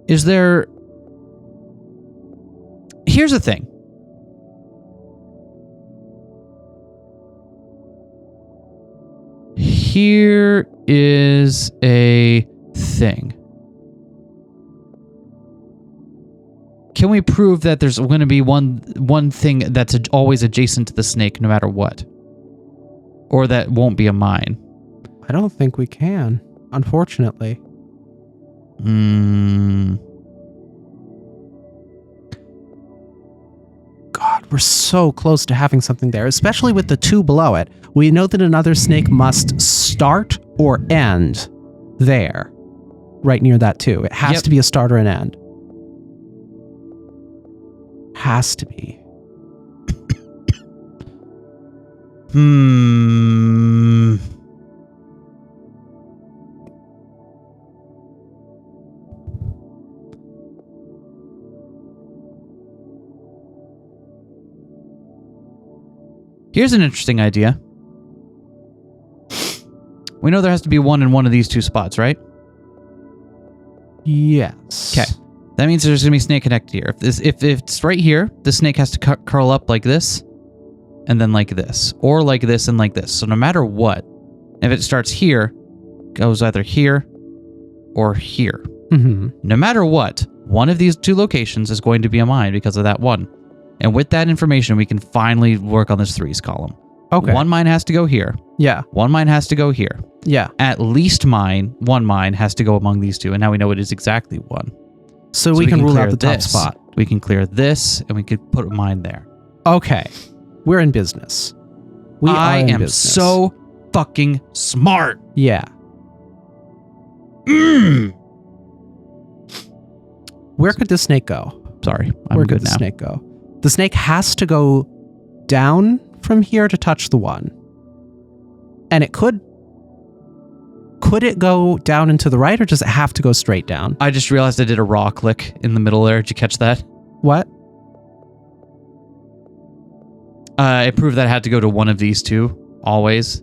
Here's the thing. Here is a thing. Can we prove that there's going to be one thing that's always adjacent to the snake no matter what? Or that won't be a mine? I don't think we can, unfortunately. God, we're so close to having something there, especially with the 2 below it. We know that another snake must start or end there, right near that 2. It has to be a start or an end. Has to be. Here's an interesting idea. We know there has to be one in one of these 2 spots, right? Yes. Okay. That means there's going to be a snake connected here. If it's right here, the snake has to curl up like this, and then like this, or like this and like this. So no matter what, if it starts here, goes either here or here. No matter what, one of these 2 locations is going to be a mine because of that one. And with that information, we can finally work on this 3's column. Okay. One mine has to go here. Yeah. One mine has to go here. Yeah. At least one mine has to go among these 2, and now we know it is exactly one. So we can rule out the top this. spot. We can clear this, and we could put a mine there. Okay. We're in business. I am so fucking smart. Yeah. Where could the snake go? Sorry, I'm Where good could the now. snake go? The snake has to go down from here to touch the 1. And it could it go down and to the right, or does it have to go straight down? I just realized I did a raw click in the middle there. Did you catch that? What? It proved that I had to go to one of these two, always.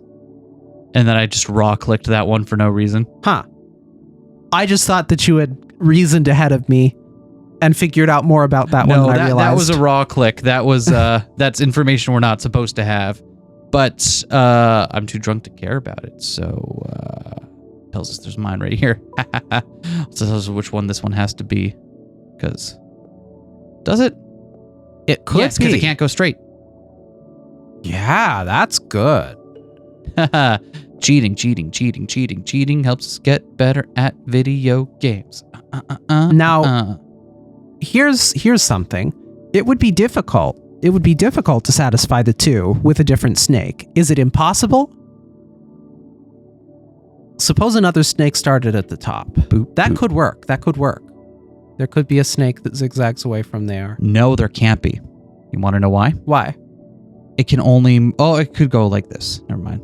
And then I just raw clicked that one for no reason. Huh. I just thought that you had reasoned ahead of me and figured out more about that one than I realized. That was a raw click. That was that's information we're not supposed to have. But I'm too drunk to care about it, so tells us there's mine right here. So tells us which one this one has to be. Because does it? It could yes, because it can't go straight. Yeah, that's good. Cheating helps us get better at video games. Now, here's something. It would be difficult. It would be difficult to satisfy the two with a different snake. Is it impossible? Suppose another snake started at the top. Boop, that boop. could work. That could work. There could be a snake that zigzags away from there. No, there can't be. You want to know why? Why? It can only... Oh, it could go like this. Never mind.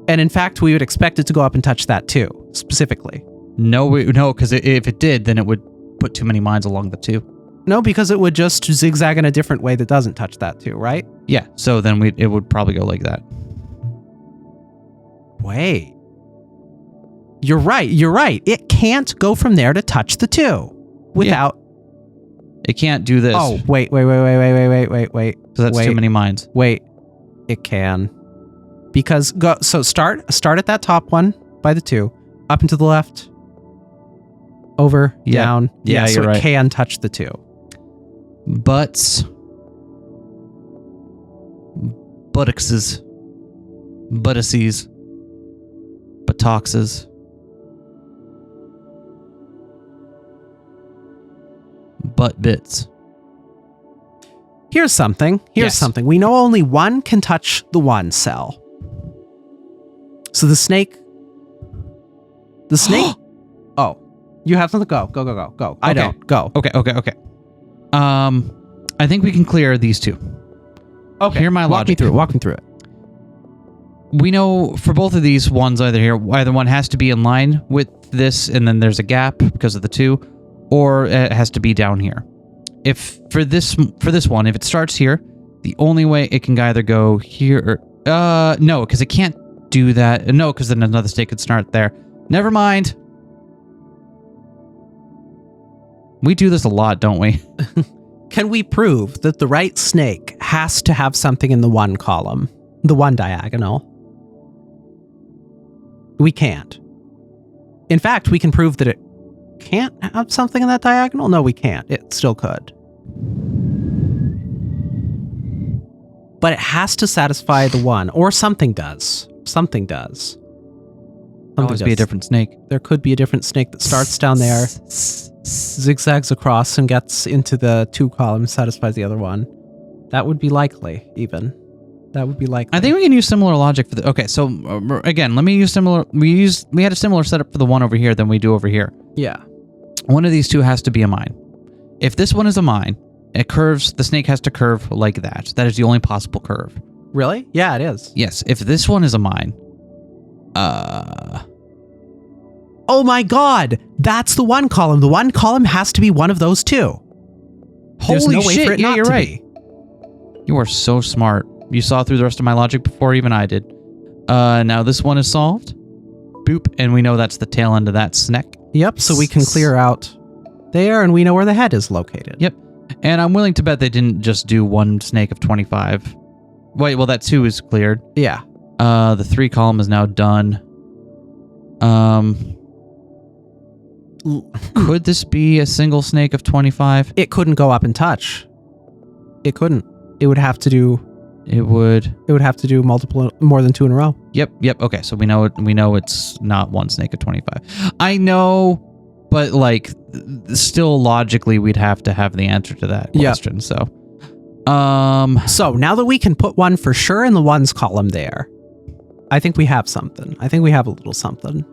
And in fact, we would expect it to go up and touch that too, specifically. No, because if it did, then it would put too many mines along the two. No, because it would just zigzag in a different way that doesn't touch that too, right? Yeah, so then it would probably go like that. Wait. You're right. It can't go from there to touch the two without... It can't do this. Oh, wait. Because that's too many mines. Wait. It can. Because start at that top one by the two, up and to the left, over, down. Yeah, so you're right. It can touch the two. Butts. Buttocks. Buttocks. Buttocks. Butt bits. Here's something. We know only one can touch the one cell. So the snake. Oh, you have something. Go. Okay. I don't. Go. Okay. I think we can clear these two. Okay. Hear my logic. Walk me through it. We know for both of these ones, either one has to be in line with this, and then there's a gap because of the two, or it has to be down here. If for this one, if it starts here, the only way it can either go here or no, because it can't do that. No, because then another snake could start there. Never mind. We do this a lot, don't we? Can we prove that the right snake has to have something in the one column, the one diagonal? We can't. In fact, we can prove that it can't have something in that diagonal. No, we can't. It still could. But it has to satisfy the one, or something does. Something does. Always be a different snake. There could be a different snake that starts down there, zigzags across, and gets into the two columns, satisfies the other one. That would be likely, even. That would be likely. I think we can use similar logic for the... Okay, so again, let me use similar... We had a similar setup for the one over here than we do over here. Yeah. One of these two has to be a mine. If this one is a mine, it curves... The snake has to curve like that. That is the only possible curve. Really? Yeah, it is. Yes. If this one is a mine... Oh my god! That's the one column. The one column has to be one of those two. There's Holy no way shit! for it Yeah, not you're to right. be. You are so smart. You saw through the rest of my logic before even I did. Now this one is solved. Boop, and we know that's the tail end of that snake. Yep, so we can clear out there, and we know where the head is located. Yep. And I'm willing to bet they didn't just do one snake of 25. Wait, well, that 2 is cleared. Yeah. The 3 column is now done. Could this be a single snake of 25? It couldn't go up and touch. It couldn't. It would have to do... It would have to do more than 2 in a row. Yep. Okay, so we know it's not one snake of 25. I know, but like still logically we'd have to have the answer to that question. Yep. So now that we can put one for sure in the ones column there, I think we have something. I think we have a little something.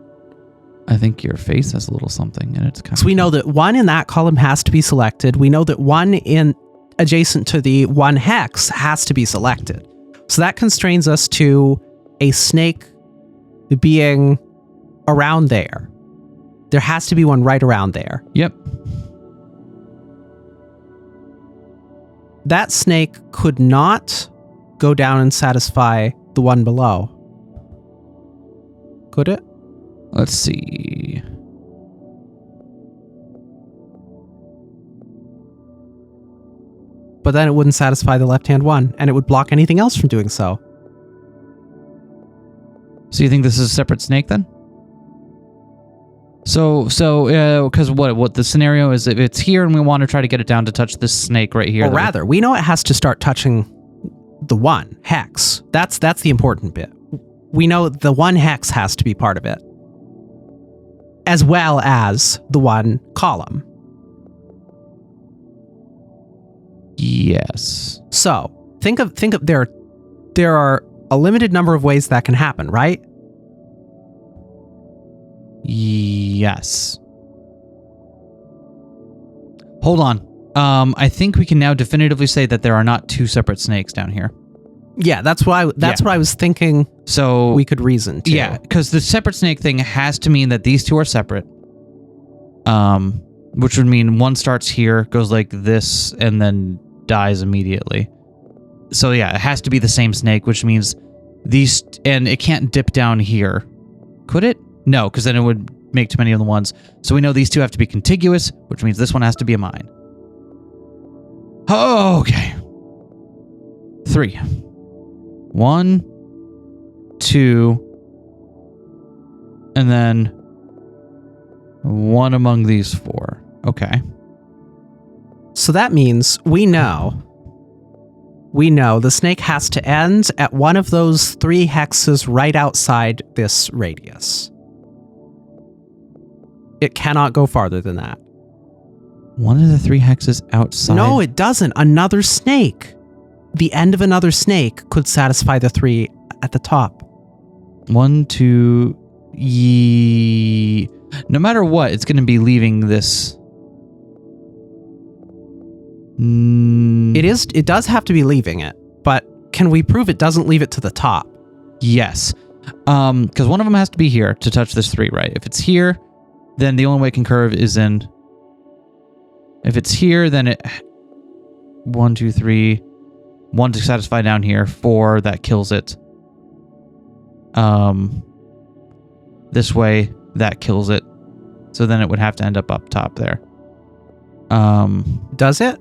I think your face has a little something and it's kind of... So we know that one in that column has to be selected. We know that one in adjacent to the one hex has to be selected. So that constrains us to a snake being around there. There has to be one right around there. Yep. that snake could not go down and satisfy the one below. Could it? Let's see. But then it wouldn't satisfy the left-hand one, and it would block anything else from doing so. So you think this is a separate snake then? So, because what the scenario is, if it's here and we want to try to get it down to touch this snake right here. Or rather, we know it has to start touching the one hex. That's the important bit. We know the one hex has to be part of it, as well as the one column. Yes. So think of there are a limited number of ways that can happen, right? Yes. Hold on. I think we can now definitively say that there are not two separate snakes down here. Yeah, that's what I was thinking. So We could reason to. Yeah, because the separate snake thing has to mean that these two are separate. Which would mean one starts here, goes like this, and then dies immediately. So yeah, it has to be the same snake, which means these, and it can't dip down here. Could it? No, because then it would make too many of the ones. So we know these two have to be contiguous, which means this one has to be a mine. Oh, okay. 3. 1, 2, and then one among these 4. Okay. So that means we know the snake has to end at one of those 3 hexes right outside this radius. It cannot go farther than that. One of the 3 hexes outside? No, it doesn't. Another snake. The end of another snake could satisfy the 3 at the top. 1, 2... No matter what, it's going to be leaving this... It does have to be leaving it, but can we prove it doesn't leave it to the top? Yes. Because one of them has to be here to touch this 3, right? If it's here, then the only way it can curve is in... If it's here, then it... 1, 2, 3... 1 to satisfy down here. 4, that kills it. This way, that kills it. So then it would have to end up top there. Does it?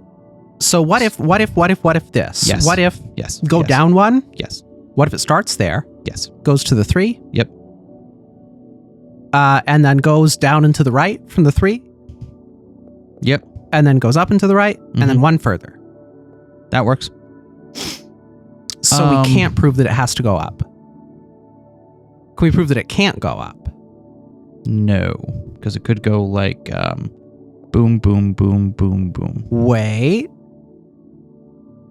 So what if this? Yes. What if Yes. go Yes. down 1? Yes. What if it starts there? Yes. Goes to the 3? Yep. And then goes down and to the right from the 3? Yep. And then goes up and to the right? And then 1 further. That works. So we can't prove that it has to go up. Can we prove that it can't go up? No. Because it could go like boom, boom, boom, boom, boom. Wait.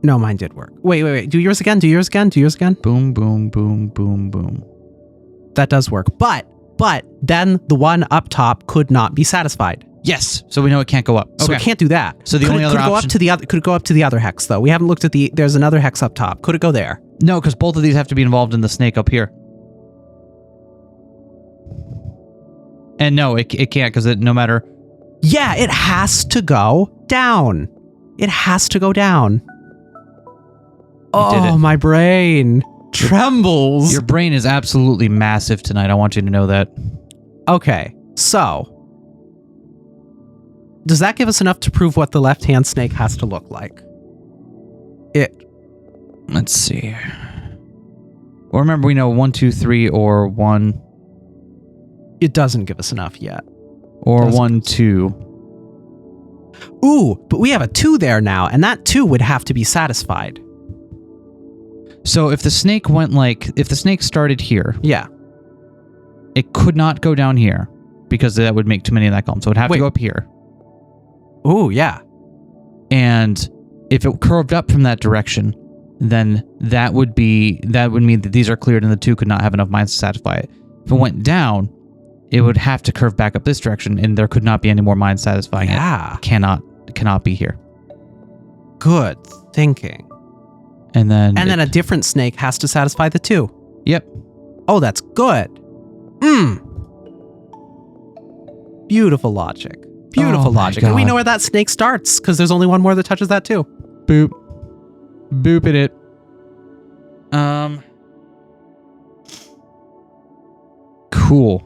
No, mine did work. Wait. Do yours again. Boom, boom, boom, boom, boom. That does work. But then the one up top could not be satisfied. Yes. So we know it can't go up. So Okay. it can't do that. So the only other could it go option... up to the other? Could it go up to the other hex though? We haven't looked at there's another hex up top. Could it go there? No, because both of these have to be involved in the snake up here. And no, it can't, because no matter... Yeah, it has to go down. It has to go down. did Oh, it. my brain trembles. Your brain is absolutely massive tonight. I want you to know that. Okay, so does that give us enough to prove what the left-hand snake has to look like? Let's see. Well, remember, we know 1, 2, 3, or 1... It doesn't give us enough yet. Or 1, 2. Ooh, but we have a 2 there now, and that 2 would have to be satisfied. So if the snake went like... If the snake started here... Yeah. It could not go down here, because that would make too many in that column. So it would have to go up here. Ooh, yeah. And if it curved up from that direction, then that would mean that these are cleared and the 2 could not have enough mines to satisfy it. If it went down, it would have to curve back up this direction, and there could not be any more mines satisfying it. It cannot be here. Good thinking. And then a different snake has to satisfy the 2. Yep. Oh, that's good. Beautiful logic. Beautiful logic. And we know where that snake starts, because there's only one more that touches that too. Boop. Booping it. Cool.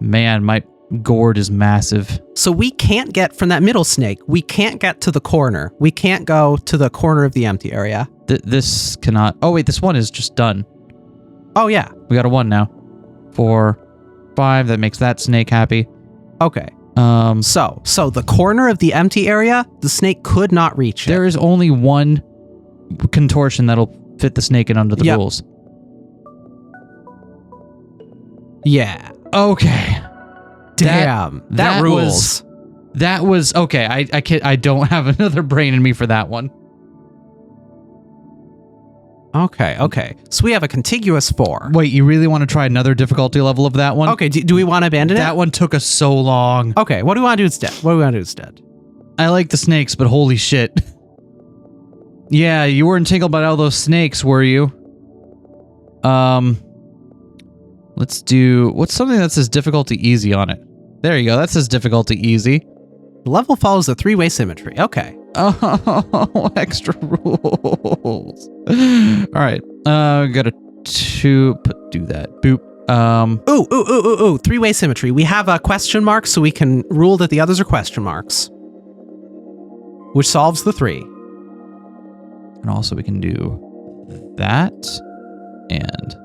Man, my gourd is massive. So we can't get from that middle snake. We can't get to the corner. We can't go to the corner of the empty area. This cannot... Oh, wait, this one is just done. Oh, yeah. We got a 1 now. 4, 5. That makes that snake happy. Okay. So the corner of the empty area, the snake could not reach it. There is only one contortion that'll fit the snake in under the rules. Yeah. Okay. Damn. That rules. That was okay. I don't have another brain in me for that one. Okay. So we have a contiguous 4. Wait, you really want to try another difficulty level of that one? Okay, do we want to abandon it? That one took us so long. Okay, what do we want to do instead? I like the snakes, but holy shit. Yeah, you weren't entangled by all those snakes, were you? Let's do... What's something that says difficulty easy on it? There you go, that says difficulty easy. The level follows the 3-way symmetry. Okay. Oh, extra rules. All right. Got a 2. Do that. Boop. Ooh. 3-way symmetry. We have a question mark, so we can rule that the others are question marks, which solves the 3. And also we can do that and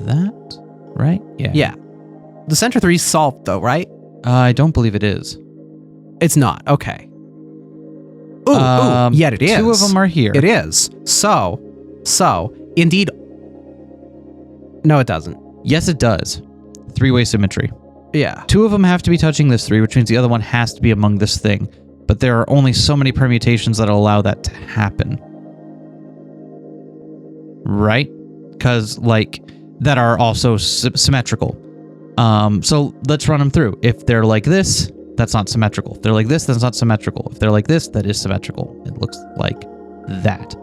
that, right? Yeah. Yeah. The center 3 is solved, though, right? I don't believe it is. It's not. Okay. Ooh, yet it is. 2 of them are here. It is. So, indeed. No, it doesn't. Yes, it does. 3-way symmetry. Yeah. 2 of them have to be touching this 3, which means the other one has to be among this thing. But there are only so many permutations that allow that to happen. Right? Because, like, that are also symmetrical. So let's run them through. If they're like this, that's not symmetrical. If they're like this, that's not symmetrical. If they're like this, that is symmetrical. It looks like that.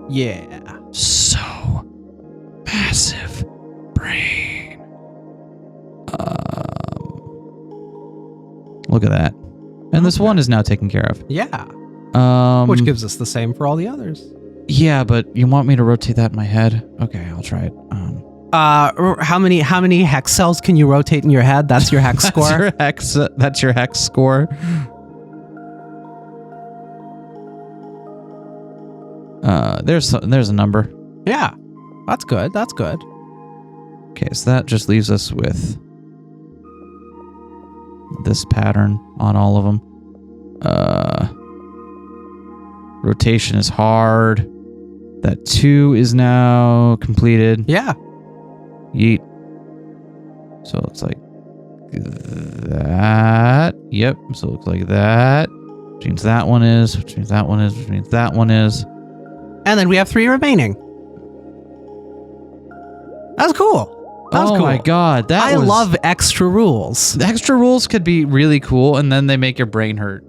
Yeah. So massive brain. Look at that. And this one is now taken care of. Yeah. Which gives us the same for all the others. Yeah, but you want me to rotate that in my head? Okay, I'll try it. How many hex cells can you rotate in your head? That's your hex score. That's your hex score. There's a number. Yeah, that's good. That's good. Okay, so that just leaves us with this pattern on all of them. Rotation is hard. That 2 is now completed. Yeah. Yeet. So it's like that. Yep. So it looks like that. Which means that one is. Which means that one is. Which means that one is. And then we have 3 remaining. That's cool. That's cool. Oh my god. I love extra rules. The extra rules could be really cool, and then they make your brain hurt.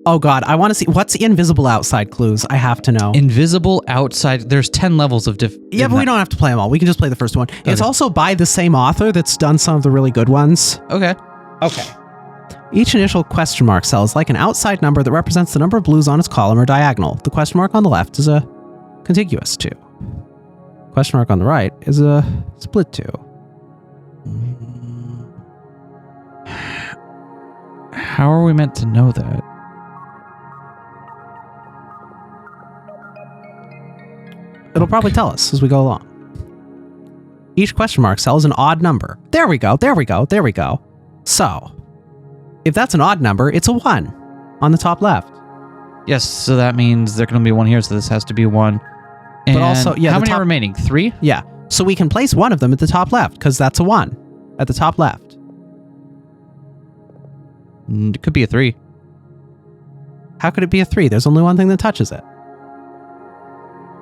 Oh god, I want to see what's the invisible outside clues. I have to know. Invisible outside. There's 10 levels of Yeah, but we don't have to play them all. We can just play the first one. Okay. It's also by the same author that's done some of the really good ones. Okay. Each initial question mark cell is like an outside number that represents the number of blues on its column or diagonal. The question mark on the left is a contiguous 2. Question mark on the right is a split 2. How are we meant to know that? It'll probably tell us as we go along. Each question mark cell is an odd number. There we go. So, if that's an odd number, it's a 1 on the top left. Yes, so that means there's going to be 1 here, so this has to be 1. And but also, yeah, how many are remaining? 3? Yeah. So we can place one of them at the top left, because that's a 1 at the top left. It could be a 3. How could it be a 3? There's only one thing that touches it.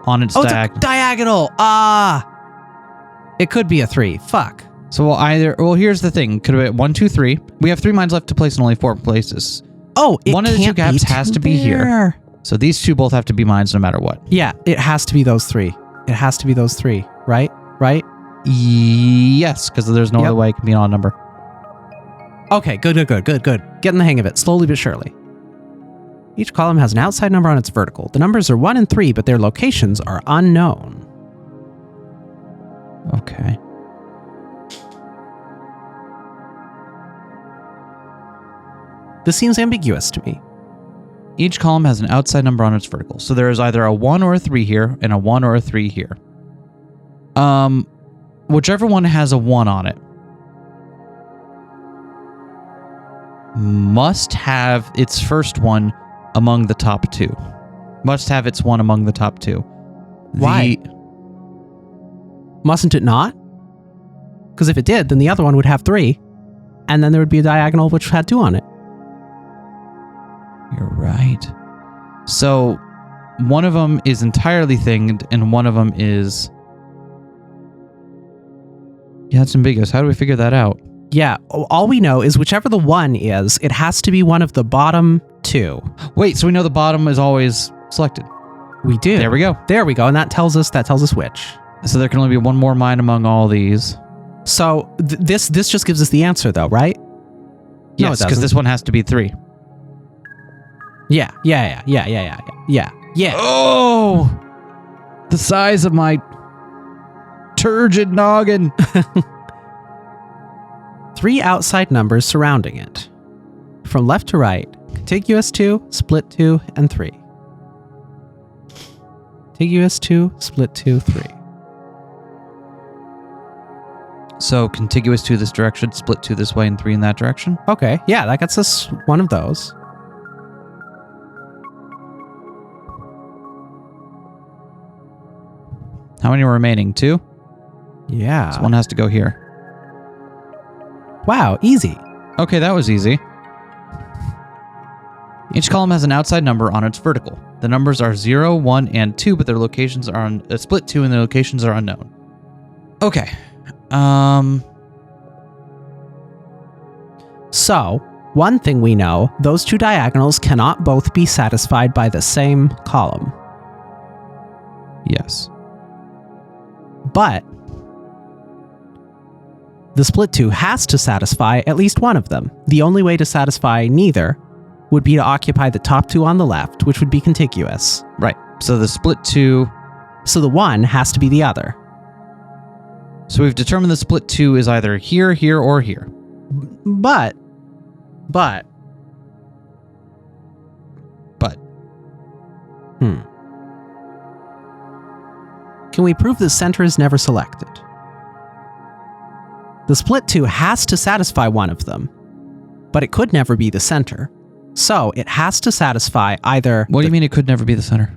On its diagonal. It's a diagonal. It could be a 3. Fuck. So well, here's the thing. Could it be 1, 2, 3? We have 3 mines left to place in only 4 places. Oh, one of the 2 gaps has to be here. So these 2 both have to be mines no matter what. Yeah, it has to be those 3. It has to be those 3, right? Right? Yes, because there's no other way it can be an odd number. Okay, good. Getting the hang of it, slowly but surely. Each column has an outside number on its vertical. The numbers are 1 and 3, but their locations are unknown. Okay. This seems ambiguous to me. Each column has an outside number on its vertical. So there is either a 1 or a 3 here, and a 1 or a 3 here. Whichever one has a 1 on it must have its first one among the top 2. Must have its one among the top 2. Why? Mustn't it not? Because if it did, then the other one would have 3, and then there would be a diagonal which had 2 on it. You're right. So one of them is entirely thinged, and one of them is... Yeah, it's ambiguous. How do we figure that out? Yeah, all we know is whichever the 1 is, it has to be one of the bottom 2. Wait, so we know the bottom is always selected. We do. There we go. There we go, and that tells us which. So there can only be one more mine among all these. So this just gives us the answer, though, right? Yes, because this one has to be 3. Yeah. Oh! The size of my turgid noggin. 3 outside numbers surrounding it. From left to right, contiguous 2, split 2, and 3. Contiguous 2, split 2, 3. So contiguous 2 this direction, split 2 this way, and 3 in that direction? Okay, yeah, that gets us one of those. How many are remaining? 2? Yeah. So one has to go here. Wow, easy. Okay, that was easy. Each column has an outside number on its vertical. The numbers are 0, 1, and 2, but their locations are on split 2 and their locations are unknown. Okay. So, one thing we know, those 2 diagonals cannot both be satisfied by the same column. Yes. But the split 2 has to satisfy at least one of them. The only way to satisfy neither would be to occupy the top 2 on the left, which would be contiguous. Right. So the split 2... So the 1 has to be the other. So we've determined the split 2 is either here, here, or here. But... Can we prove the center is never selected? The split 2 has to satisfy one of them, but it could never be the center. So it has to satisfy either... What do you mean it could never be the center?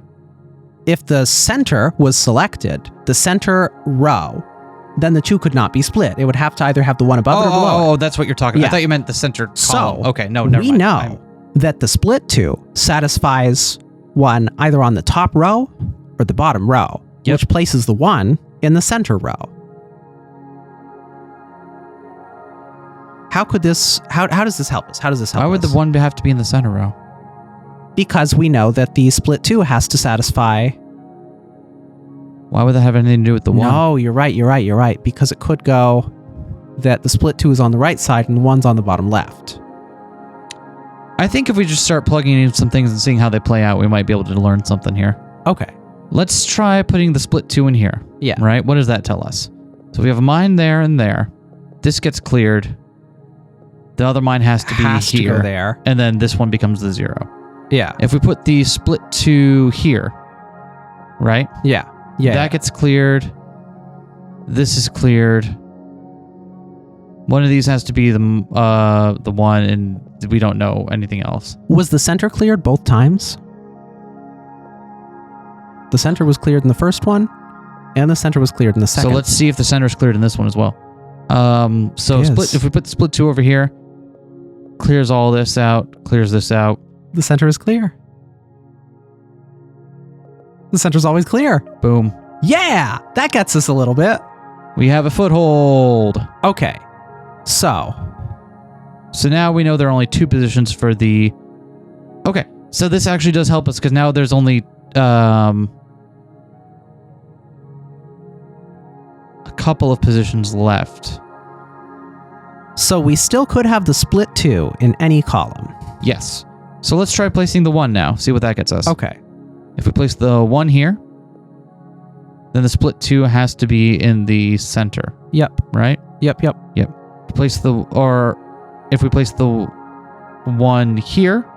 If the center was selected, the center row, then the 2 could not be split. It would have to either have the one above it or below it. Oh, that's what you're talking about. Yeah. I thought you meant the center column. So, okay, no, never mind. We know that the split 2 satisfies one either on the top row or the bottom row, which places the 1 in the center row. How could this... How does this help us? How does this help us? Why would the 1 have to be in the center row? Because we know that the split 2 has to satisfy... Why would that have anything to do with the 1? No, you're right. Because it could go that the split 2 is on the right side and the 1's on the bottom left. I think if we just start plugging in some things and seeing how they play out, we might be able to learn something here. Okay. Let's try putting the split 2 in here. Yeah. Right? What does that tell us? So we have a mine there and there. This gets cleared. The other mine has to be here. To go there. And then this one becomes the 0. Yeah. If we put the split 2 here, right? Yeah. That gets cleared. This is cleared. One of these has to be the one, and we don't know anything else. Was the center cleared both times? The center was cleared in the first one, and the center was cleared in the second. So let's see if the center is cleared in this one as well. If we put the split 2 over here, clears all this out, clears this out. The center is clear. The center's always clear. Boom. Yeah! That gets us a little bit. We have a foothold. Okay. So now we know there are only 2 positions for the... Okay. So this actually does help us because now there's only a couple of positions left. So we still could have the split 2 in any column. Yes. So let's try placing the 1 now. See what that gets us. Okay. If we place the 1 here, then the split 2 has to be in the center. Yep. Right? Yep. If we place the 1 here.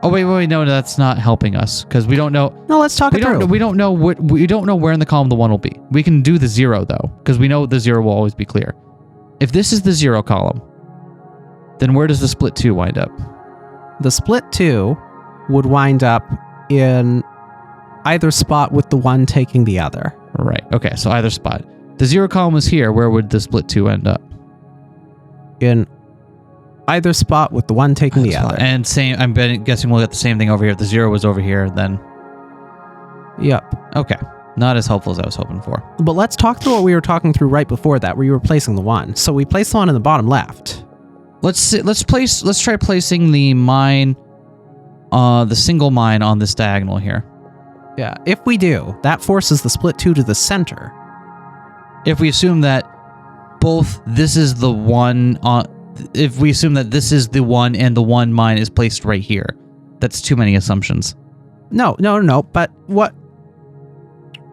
Oh wait, no, that's not helping us because we don't know. No, let's talk it through. We don't know where in the column the 1 will be. We can do the 0 though, because we know the 0 will always be clear. If this is the 0 column, then where does the split 2 wind up? The split 2 would wind up in either spot with the 1 taking the other. Right. Okay, so either spot. The 0 column is here. Where would the split 2 end up? In either spot with the 1 taking the other. And same. I'm guessing we'll get the same thing over here. If the 0 was over here, then. Yep. Okay. Not as helpful as I was hoping for. But let's talk through what we were talking through right before that, where you were placing the 1. So we placed the 1 in the bottom left. Let's try placing the mine, the single mine on this diagonal here. Yeah. If we do, that forces the split 2 to the center. If we assume that both this is the 1 if we assume that this is the 1 and the 1 mine is placed right here, that's too many assumptions. No. But what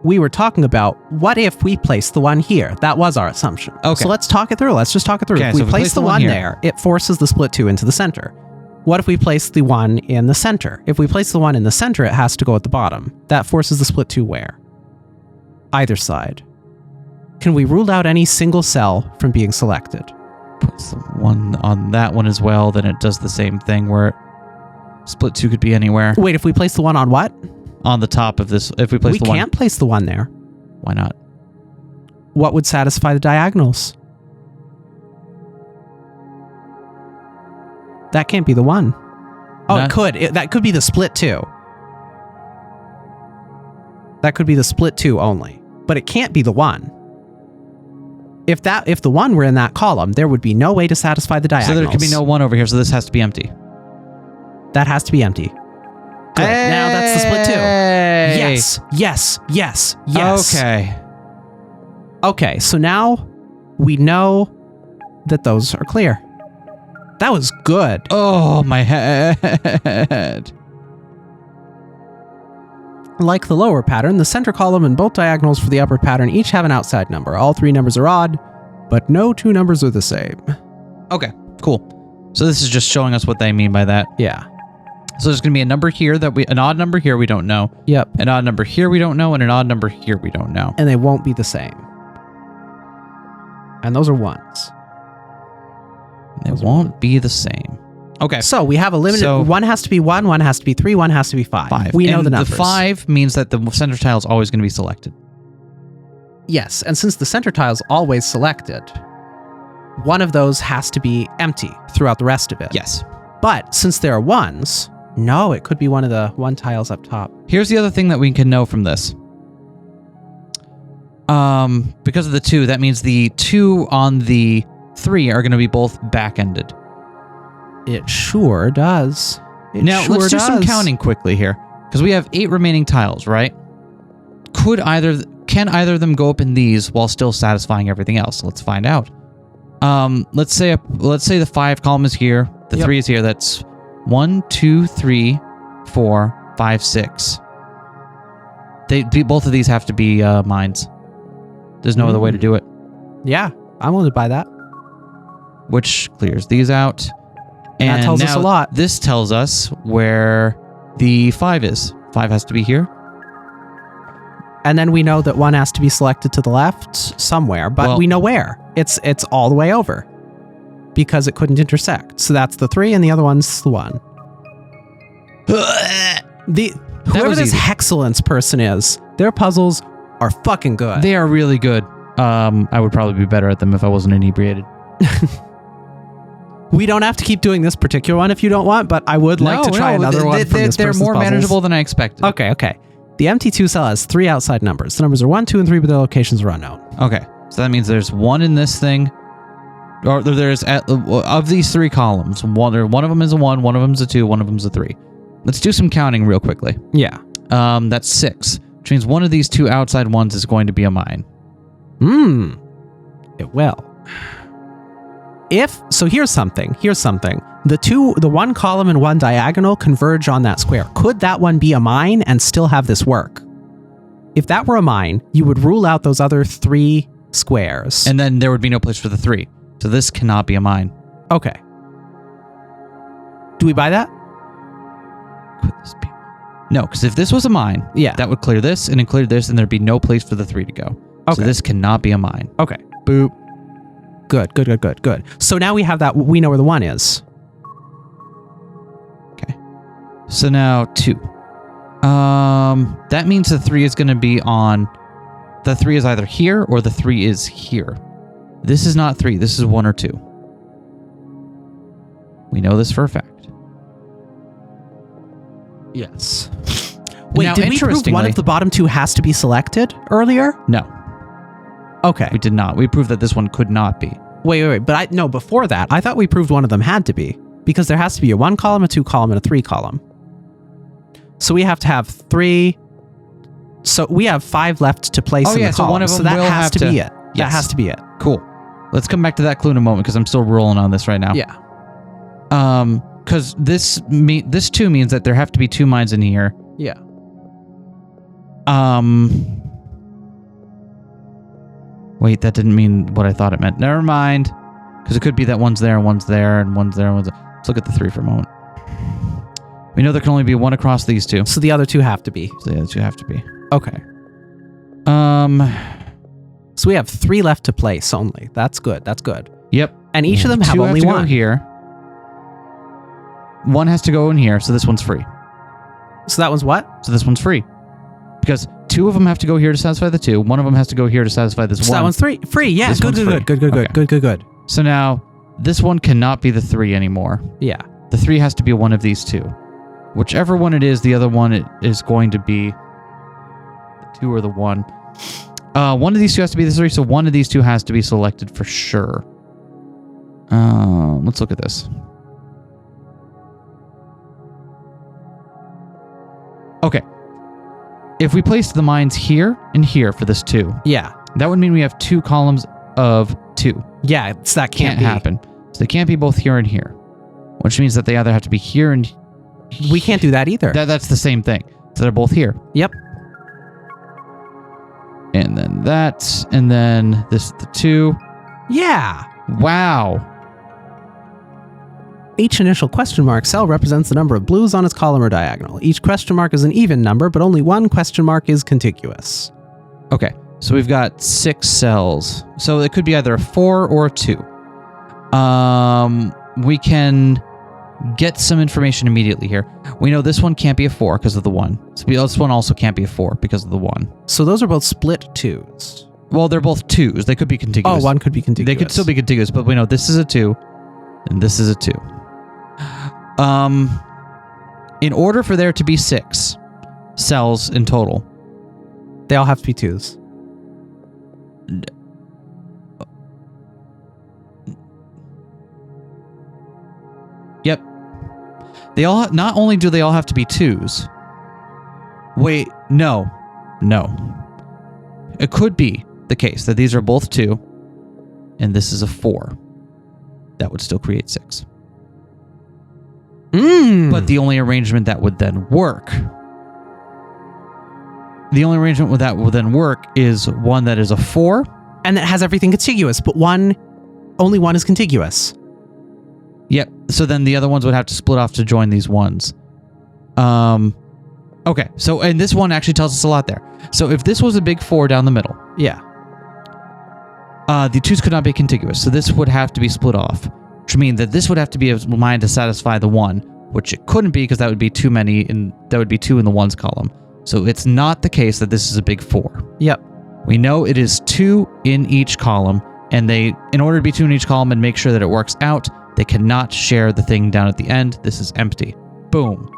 we were talking about, what if we place the 1 here? That was our assumption. Okay. So let's talk it through. Let's just talk it through. Okay, if we place the 1 there, it forces the split 2 into the center. What if we place the 1 in the center? If we place the 1 in the center, it has to go at the bottom. That forces the split 2 where? Either side. Can we rule out any single cell from being selected? Puts the 1 on that one as well, then it does the same thing where split 2 could be anywhere. Wait, if we place the 1 on what? On the top of this. If we place the 1. We can't place the 1 there. Why not? What would satisfy the diagonals? That can't be the 1. Oh, it could. That could be the split 2. That could be the split 2 only. But it can't be the 1. If the 1 were in that column, there would be no way to satisfy the diagonals. So there could be no 1 over here, so this has to be empty. That has to be empty. Good. Hey! Now that's the split 2. Yes. Okay, so now we know that those are clear. That was good. Oh, my head. Like the lower pattern, the center column and both diagonals for the upper pattern each have an outside number. All 3 numbers are odd, but no 2 numbers are the same. Okay, cool. So this is just showing us what they mean by that. Yeah. So there's going to be a number here an odd number here we don't know. Yep. An odd number here we don't know, and an odd number here we don't know. And they won't be the same. And those are 1s. They won't be the same. Okay. So we have a limited. 1 has to be 1, 1 has to be 3, 1 has to be 5. We know the numbers. The 5 means that the center tile is always going to be selected. Yes, and since the center tile is always selected, one of those has to be empty throughout the rest of it. Yes. But since there are 1s, no, it could be one of the 1 tiles up top. Here's the other thing that we can know from this. Because of the 2, that means the 2 on the 3 are going to be both back-ended. It sure does. Now, let's do some counting quickly here, because we have 8 remaining tiles, right? Can either of them go up in these while still satisfying everything else? Let's find out. Let's say the 5 column is here, the 3 is here. That's 1, 2, 3, 4, 5, 6. Both of these have to be mines. There's no other way to do it. Yeah, I'm willing to buy that. Which clears these out. And that tells us a lot. This tells us where the 5 is. 5 has to be here. And then we know that 1 has to be selected to the left somewhere, but we know where. It's all the way over because it couldn't intersect. So that's the 3 and the other one's the 1. Whoever this Hexcells person is, their puzzles are fucking good. They are really good. I would probably be better at them if I wasn't inebriated. We don't have to keep doing this particular one if you don't want, but I would like to try another one from this person's They're more puzzles. manageable than I expected. Okay. The empty 2 cell has 3 outside numbers. The numbers are 1, 2, and 3, but their locations are unknown. Okay, so that means there's 1 in this thing, or there's of these 3 columns. One of them is a 1, one of them is a 2, one of them is a 3. Let's do some counting real quickly. Yeah. That's 6, which means one of these 2 outside ones is going to be a mine. It will. So here's something. The one column and one diagonal converge on that square. Could that one be a mine and still have this work? If that were a mine, you would rule out those other 3 squares. And then there would be no place for the 3. So this cannot be a mine. Okay. Do we buy that? Could this be? No, because if this was a mine, Yeah. that would clear this and include this, and there'd be no place for the 3 to go. Okay. So this cannot be a mine. Okay. Boop. Good. So now we have that. We know where the 1 is. Okay. So now 2. That means the 3 is going to be on... The 3 is either here or the 3 is here. This is not 3. This is 1 or 2. We know this for a fact. Yes. Wait, Now, did we prove one of the bottom 2 has to be selected earlier? No, Okay. we did not. We proved that this one could not be. Wait. But before that, I thought we proved one of them had to be. Because there has to be a 1 column, a 2 column, and a 3 column. So we have to have 3. So we have 5 left to place in the column. So one of them that will has have to be it. Yes. That has to be it. Cool. Let's come back to that clue in a moment because I'm still rolling on this right now. Yeah. Because this 2 means that there have to be 2 mines in here. Yeah. Wait, that didn't mean what I thought it meant. Never mind. Because it could be that one's there and one's there and one's there and one's there. Let's look at the 3 for a moment. We know there can only be 1 across these 2. So the other 2 have to be. So the other 2 have to be. Okay. So we have 3 left to place only. That's good. Yep. And each of them have 2 only to 1. Go here. 1 has to go in here, so this one's free. So that one's what? So this one's free. Because 2 of them have to go here to satisfy the 2. 1 of them has to go here to satisfy this 1. So that one's free. Yeah, This one's free. Good. So now, this one cannot be the 3 anymore. Yeah. The 3 has to be one of these 2. Whichever one it is, the other one is going to be the 2 or the 1. One of these 2 has to be the 3, so one of these 2 has to be selected for sure. Let's look at this. Okay. If we place the mines here and here for this 2, Yeah. that would mean we have 2 columns of 2. Yeah, that can't be. happen. So they can't be both here and here, which means that they either have to be here and... We can't do that either. That's the same thing. So they're both here. Yep. And then that, and then this is the 2. Yeah. Wow. Each initial question mark cell represents the number of blues on its column or diagonal. Each question mark is an even number, but only one question mark is contiguous. Okay, so we've got 6 cells. So it could be either a 4 or a 2. We can get some information immediately here. We know this one can't be a 4 because of the 1. So this one also can't be a 4 because of the 1. So those are both split 2s. Well, they're both 2s. They could be contiguous. Oh, one could be contiguous. They could still be contiguous, but we know this is a 2 and this is a 2. In order for there to be 6 cells in total, They all have to be 2s. Yep. They all not only do they all have to be 2s. Wait, no. It could be the case that these are both 2 and this is a 4. That would still create 6. But the only arrangement that would then work, is one that is a 4. And that has everything contiguous, but only one is contiguous. Yep. So then the other ones would have to split off to join these ones. Okay. So, and this one actually tells us a lot there. So if this was a big 4 down the middle, Yeah. the 2s could not be contiguous. So this would have to be split off, which means that this would have to be a mine to satisfy the 1, which it couldn't be because that would be too many, and that would be 2 in the 1s column. So it's not the case that this is a big 4. Yep. We know it is 2 in each column, and in order to be 2 in each column and make sure that it works out, they cannot share the thing down at the end. This is empty. Boom.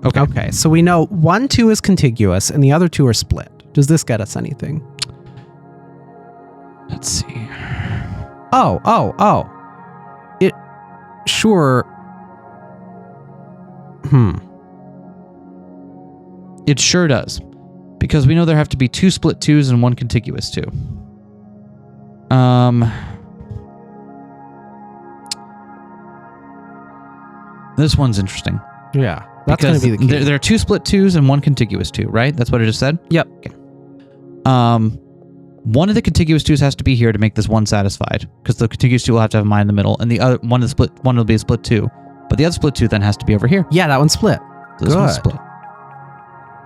Okay. So we know 1, 2 is contiguous and the other 2 are split. Does this get us anything? Let's see. Oh. It sure. It sure does. Because we know there have to be 2 split 2s and 1 contiguous 2. This one's interesting. Yeah. That's going to be the key. There are 2 split 2s and 1 contiguous 2, right? That's what I just said? Yep. Okay. One of the contiguous 2s has to be here to make this one satisfied, because the contiguous 2 will have to have a mine in the middle, and the other one will be a split 2. But the other split 2 then has to be over here. Yeah, that one's split. So this one's split.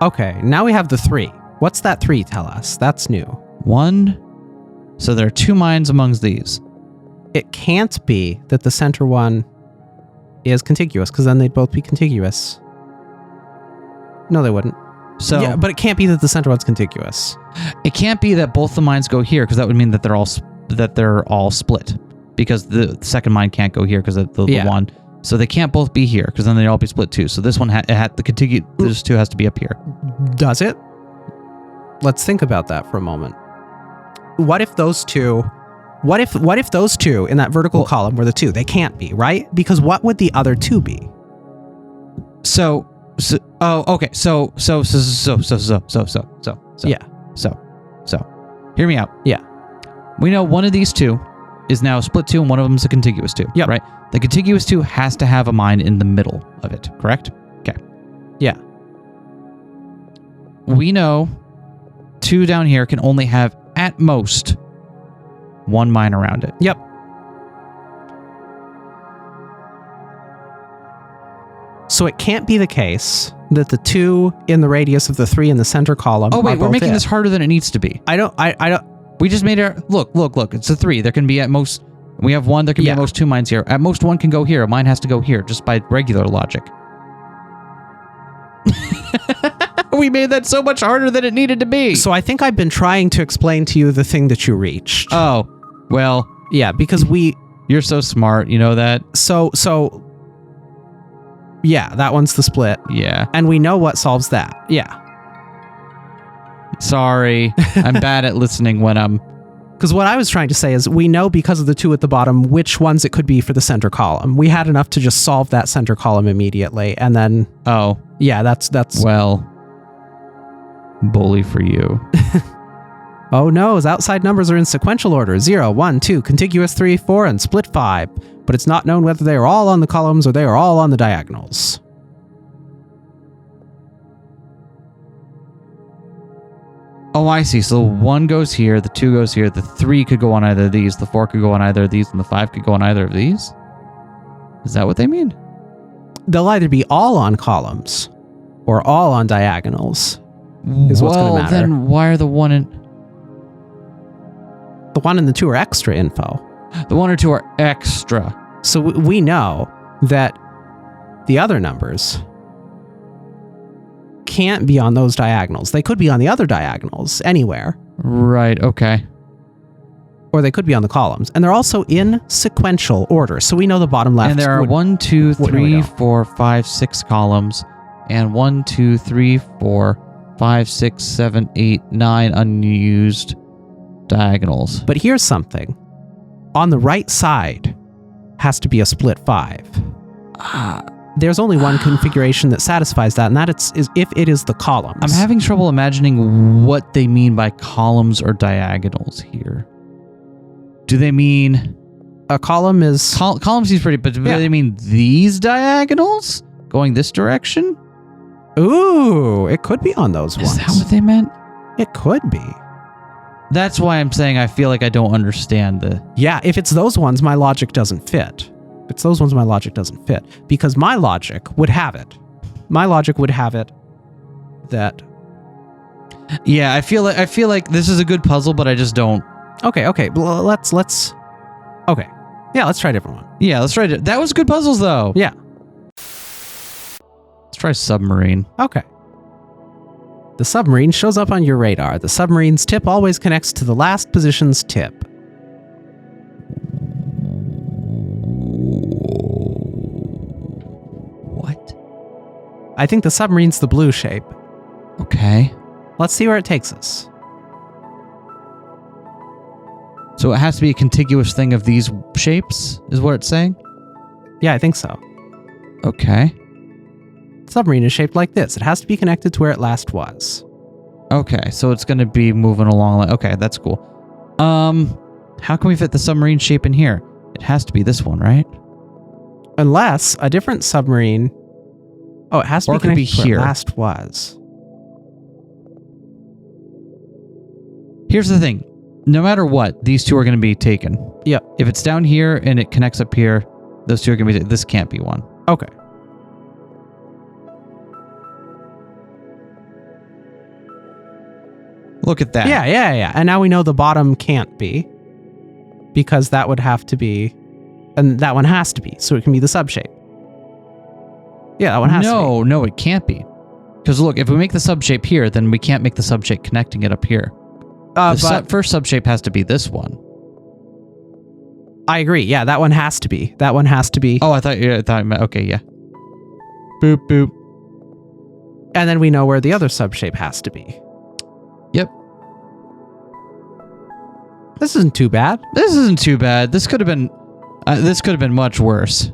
Okay, now we have the 3. What's that 3 tell us? That's new. 1. So there are 2 mines amongst these. It can't be that the center one is contiguous, because then they'd both be contiguous. No, they wouldn't. So yeah, but it can't be that the center one's contiguous. It can't be that both the mines go here, because that would mean that they're all split, because the second mine can't go here because of the one. So they can't both be here, because then they'd all be split 2. So this one the contiguous 2 has to be up here. Does it? Let's think about that for a moment. What if those two? What if those 2 in that vertical column were the 2? They can't be, right? Because what would the other 2 be? Okay. So. Yeah. So, hear me out. Yeah. We know one of these 2 is now a split 2, and one of them is a contiguous 2. Yep. Right? The contiguous 2 has to have a mine in the middle of it, correct? Okay. Yeah. We know 2 down here can only have, at most, 1 mine around it. Yep. So it can't be the case that the 2 in the radius of the 3 in the center column. Oh wait, we're making this harder than it needs to be. I don't. We just made it. Look. It's a 3. There can be at most. We have 1. There can be at most 2 mines here. At most 1 can go here. A mine has to go here, just by regular logic. We made that so much harder than it needed to be. So I think I've been trying to explain to you the thing that you reached. Oh, well. Yeah, because You're so smart. You know that. So. Yeah, that one's the split. Yeah. And we know what solves that. Yeah. Sorry. I'm bad at listening when I'm... Because what I was trying to say is we know because of the 2 at the bottom which ones it could be for the center column. We had enough to just solve that center column immediately, and then... Oh. Yeah, that's... Well... Bully for you. Oh no, his outside numbers are in sequential order. 0, 1, 2, contiguous 3, 4, and split 5. But it's not known whether they are all on the columns or they are all on the diagonals. Oh, I see. So 1 goes here, the 2 goes here, the 3 could go on either of these, the 4 could go on either of these, and the 5 could go on either of these? Is that what they mean? They'll either be all on columns or all on diagonals. Is what's going to matter. Then why are the 1 and... The 1 and the 2 are extra info. The 1 or 2 are extra. So we know that the other numbers can't be on those diagonals. They could be on the other diagonals anywhere. Right, okay. Or they could be on the columns. And they're also in sequential order. So we know the bottom left. And there are 1, 2, 3, 4, 5, 6 columns. And 1, 2, 3, 4, 5, 6, 7, 8, 9 unused diagonals. But here's something. On the right side has to be a split 5. There's only one configuration that satisfies that, and that is if it is the columns. I'm having trouble imagining what they mean by columns or diagonals here. Do they mean... A column is... column seems pretty, but do they mean these diagonals? Going this direction? Ooh, it could be on those ones. Is that what they meant? It could be. That's why I'm saying I feel like I don't understand the... Yeah, if it's those ones, my logic doesn't fit. If it's those ones, my logic doesn't fit. Because my logic would have it. My logic would have it that... Yeah, I feel like this is a good puzzle, but I just don't... Okay. Let's... Okay. Yeah, let's try a different one. Yeah, let's try it. That was good puzzles, though. Yeah. Let's try submarine. Okay. The submarine shows up on your radar. The submarine's tip always connects to the last position's tip. What? I think the submarine's the blue shape. Okay. Let's see where it takes us. So it has to be a contiguous thing of these shapes, is what it's saying? Yeah, I think so. Okay. The submarine is shaped like this. It has to be connected to where it last was. Okay, so it's going to be moving along. Okay, that's cool. How can we fit the submarine shape in here? It has to be this one, right? Unless a different submarine... Oh, it has to Or be it could be connected to where here. it last was. Here's the thing. No matter what, these two are going to be taken. Yep. If it's down here and it connects up here, those two are going to be... This can't be one. Okay. Look at that. Yeah. And now we know the bottom can't be. Because that would have to be... And that one has to be. So it can be the subshape. Yeah, that one has to be. No, it can't be. Because look, if we make the subshape here, then we can't make the subshape connecting it up here. The first subshape has to be this one. I agree. Yeah, that one has to be. That one has to be. Oh, I thought you meant... Okay, yeah. Boop, boop. And then we know where the other subshape has to be. Yep. This isn't too bad. This isn't too bad. This could have been... this could have been much worse.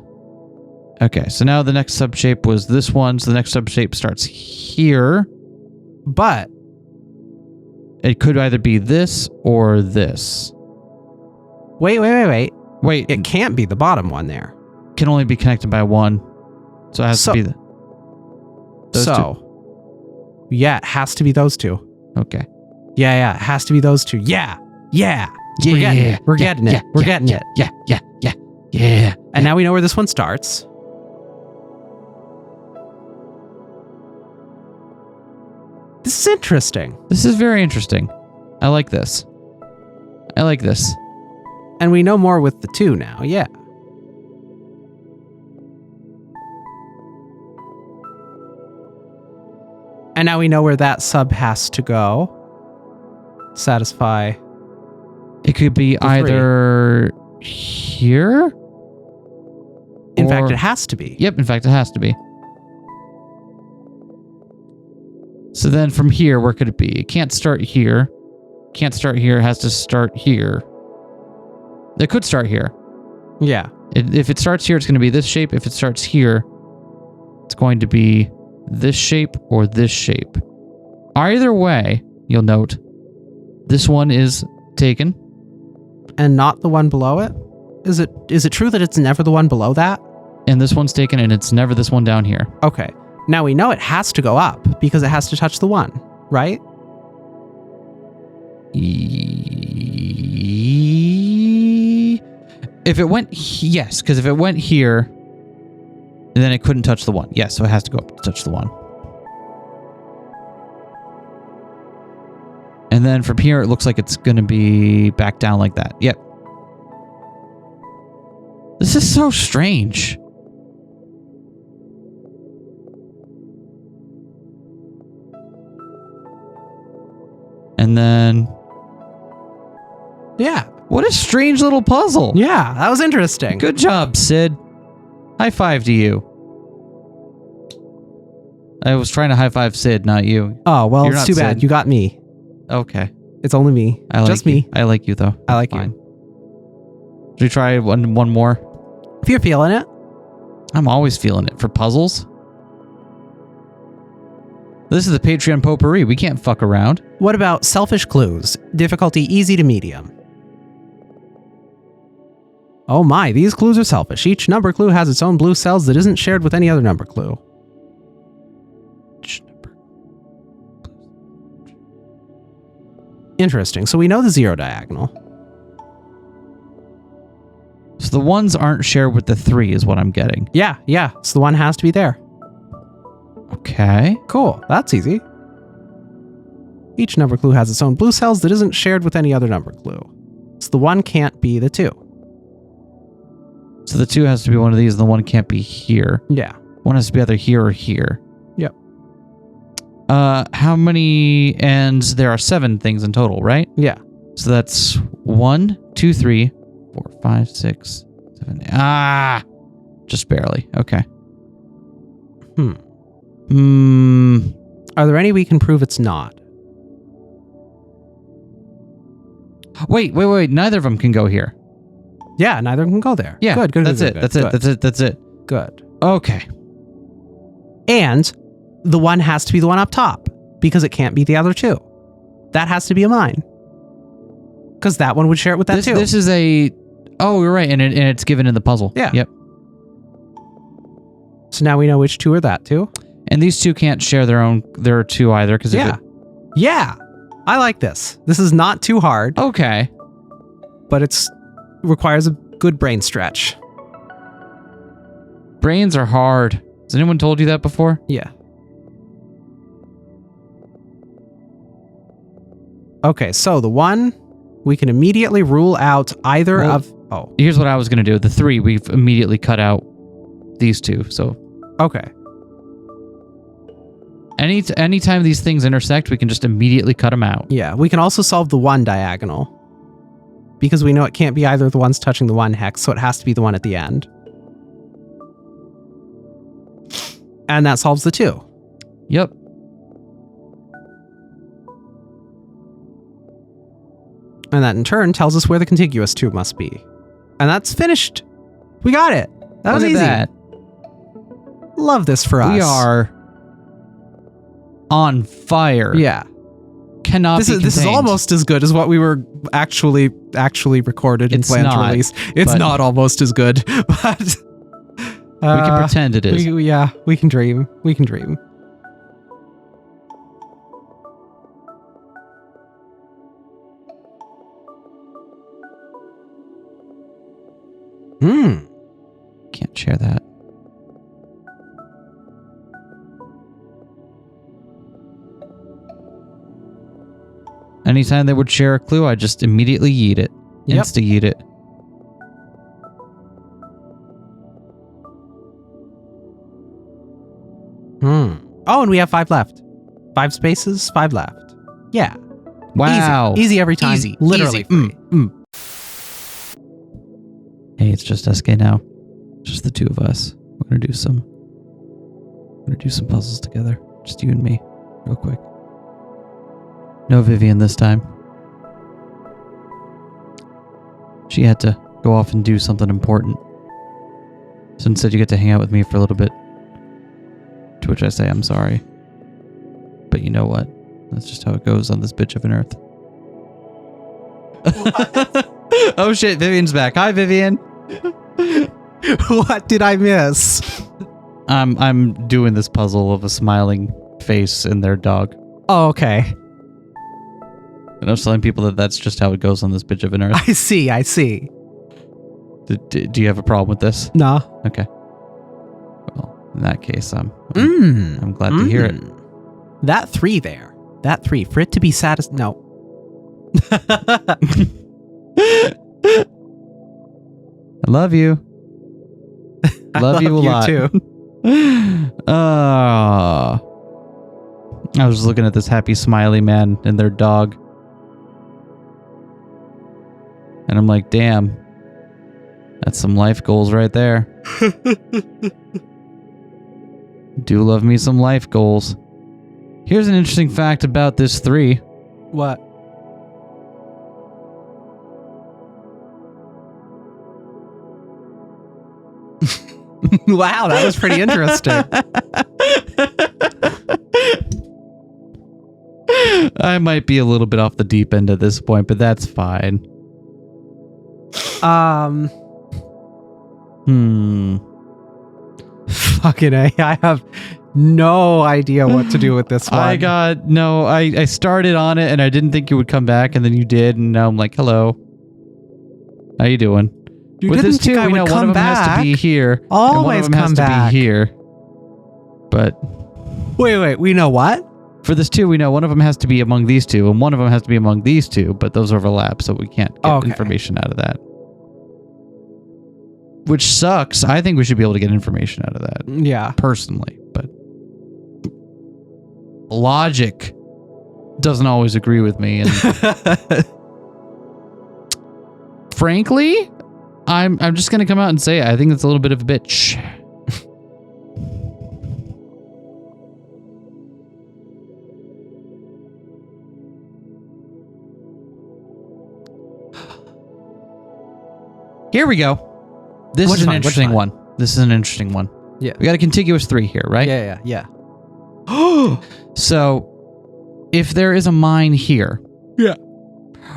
Okay, so now the next subshape was this one. So the next subshape starts here. But... It could either be this or this. Wait. Wait. It can't be the bottom one there. Can only be connected by one. So it has to be those two. Yeah, it has to be those two. Okay. Yeah, it has to be those two. Yeah. We're getting it. We're getting it. Yeah. And now we know where this one starts. This is interesting. This is very interesting. I like this. And we know more with the two now. Yeah. And now we know where that sub has to go. Satisfy. It could be either here. In fact, it has to be. Yep, in fact, it has to be. So then from here, where could it be? It can't start here. Can't start here. It has to start here. It could start here. Yeah. If it starts here, it's going to be this shape. If it starts here, it's going to be this shape or this shape. Either way, you'll note, this one is taken. And not the one below it? Is it true that it's never the one below that? And this one's taken, and it's never this one down here. Okay. Now we know it has to go up because it has to touch the one, right? If it went... Yes, because if it went here, then it couldn't touch the one. Yes, so it has to go up to touch the one. And then from here, it looks like it's going to be back down like that. Yep. This is so strange. And then... Yeah. What a strange little puzzle. Yeah, that was interesting. Good job, Sid. High five to you. I was trying to high five Sid, not you. Oh, well, You're it's not too bad. Sid. You got me. Okay. It's only me. I like Just you. me. I like you, though. I like Fine. you. Should we try one more? If you're feeling it. I'm always feeling it. For puzzles? This is the Patreon Potpourri. We can't fuck around. What about selfish clues? Difficulty easy to medium. Oh my, these clues are selfish. Each number clue has its own blue cells that isn't shared with any other number clue. Interesting. So we know the zero diagonal. So the ones aren't shared with the 3 is what I'm getting. Yeah. So the one has to be there. Okay. Cool. That's easy. Each number clue has its own blue cells that isn't shared with any other number clue. So the 1 can't be the 2. So the 2 has to be one of these, and the 1 can't be here. Yeah. 1 has to be either here or here. Yep. How many ends? There are 7 things in total, right? Yeah. So that's 1, 2, 3, 4, 5, 6, 7. Just barely. Okay. Are there any we can prove it's not? Wait. Neither of them can go here. Yeah, neither can go there. Yeah. Good. That's it. Good. Okay. And the 1 has to be the one up top because it can't be the other 2. That has to be a mine. Because that one would share it with that 2. This is a... Oh, you're right. And it's given in the puzzle. Yeah. Yep. So now we know which 2 are that 2. And these 2 can't share their 2 either. Because Yeah. I like this. This is not too hard. Okay. But requires a good brain stretch. Brains are hard. Has anyone told you that before? Yeah. Okay, so the 1, we can immediately rule out either of... Oh. Here's what I was going to do. The 3, we've immediately cut out these 2, so... Okay. Anytime these things intersect, we can just immediately cut them out. Yeah, we can also solve the 1 diagonal. Because we know it can't be either of the ones touching the 1 hex, so it has to be the one at the end. And that solves the 2. Yep. And that in turn tells us where the contiguous 2 must be. And that's finished. We got it. That was easy. That. Love this for us. We are on fire. Yeah. Cannot be contained. This is almost as good as what we were actually recorded and planned to release. It's not almost as good, but we can pretend it is. We can dream. We can dream. Can't share that. Anytime they would share a clue, I just immediately yeet it. Yep. Insta-yeet it. Oh, and we have 5 left. 5 spaces, 5 left. Yeah. Wow. Easy every time. Easy. Literally. Easy. Hey, it's just Eskay now. Just the 2 of us. We're gonna do some puzzles together. Just you and me, real quick. No Vivian this time. She had to go off and do something important. So instead you get to hang out with me for a little bit. To which I say I'm sorry. But you know what? That's just how it goes on this bitch of an earth. Oh shit, Vivian's back. Hi, Vivian. What did I miss? I'm doing this puzzle of a smiling face and their dog. Oh, okay. And I was telling people that that's just how it goes on this bitch of an earth. I see. Do you have a problem with this? No. Okay. Well, in that case, I'm glad to hear it. That 3 there. That 3. For it to be satisfied. No. I love you. Love you a lot. You too. I was just looking at this happy, smiley man and their dog. And I'm like, damn. That's some life goals right there. Do love me some life goals. Here's an interesting fact about this 3. What? Wow, that was pretty interesting. I might be a little bit off the deep end at this point, but that's fine. Fucking A. I have no idea what to do with this one. I started on it and I didn't think you would come back, and then you did, and now I'm like, hello. How you doing? You with didn't this too, think I we would know come one of them back. has to be here. Always and one of them come has back. to be here. But Wait, we know what? for this 2, we know one of them has to be among these 2, and one of them has to be among these 2, but those overlap, so we can't get information out of that. Which sucks. I think we should be able to get information out of that. Yeah. Personally, but logic doesn't always agree with me, and frankly, I'm just gonna come out and say it. I think it's a little bit of a bitch. Here we go. This is an interesting one. This is an interesting one. Yeah. We got a contiguous 3 here, right? Yeah. So, if there is a mine here,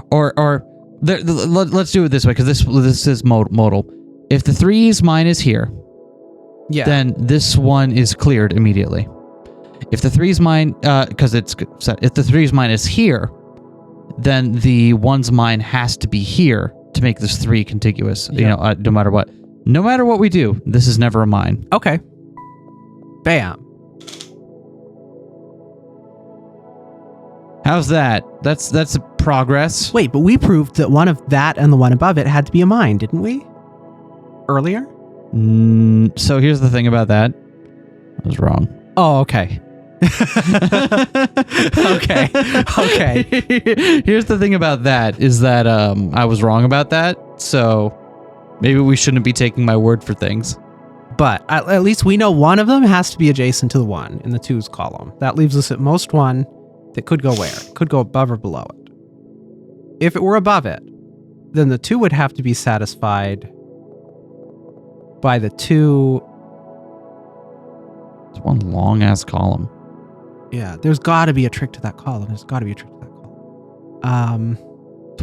or let's do it this way, because this is modal. If the 3's mine is here, Yeah. then this one is cleared immediately. If the 3's mine, because it's set, if the 3's mine is here, then the 1's mine has to be here to make this 3 contiguous. Yeah. No matter what. No matter what we do, this is never a mine. Okay. Bam. How's that? That's a progress. Wait, but we proved that one of that and the one above it had to be a mine, didn't we? Earlier? So here's the thing about that. I was wrong. Oh, okay. Okay. Here's the thing about that is that I was wrong about that. So maybe we shouldn't be taking my word for things. But at least we know one of them has to be adjacent to the 1 in the 2's column. That leaves us at most 1 that could go where? It could go above or below it. If it were above it, then the 2 would have to be satisfied by the 2. It's one long ass column. Yeah, there's got to be a trick to that column. It's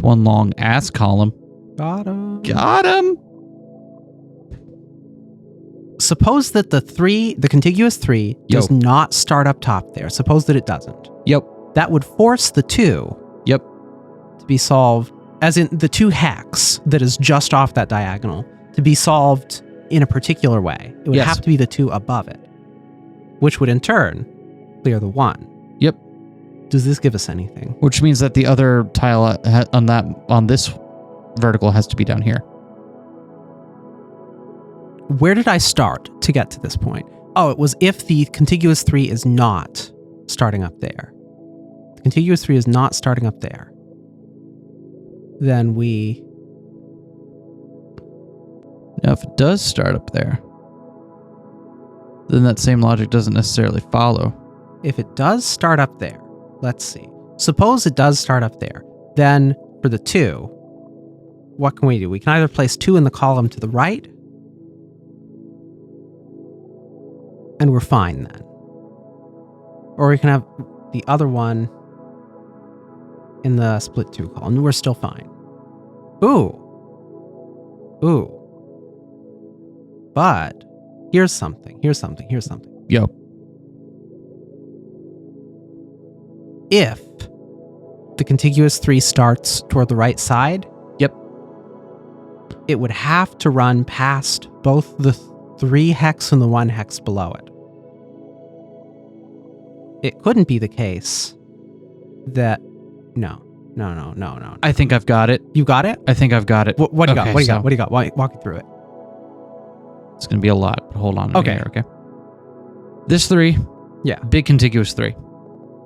one long ass column. Got him. Got him. Suppose that the contiguous 3 does not start up top there. Suppose that it doesn't. Yep. That would force the 2 Yep. to be solved, as in the 2 hex that is just off that diagonal, to be solved in a particular way. It would have to be the 2 above it, which would in turn clear the 1. Yep. Does this give us anything? Which means that the other tile on this vertical has to be down here. Where did I start to get to this point? Oh, it was if the contiguous 3 is not starting up there. The contiguous 3 is not starting up there. Then we... Now, if it does start up there, then that same logic doesn't necessarily follow. If it does start up there, let's see. Suppose it does start up there. Then for the 2, what can we do? We can either place 2 in the column to the right, and we're fine then. Or we can have the other one in the split 2 column, and we're still fine. Ooh. But here's something. Yo. If the contiguous 3 starts toward the right side, Yep. it would have to run past both the 3 hex and the 1 hex below it. It couldn't be the case that... No. I think I've got it. You got it? I think I've got it. What do you got? What do you got? Walk me through it. It's going to be a lot, but hold on. Okay. Here, okay. This 3. Yeah. Big contiguous 3.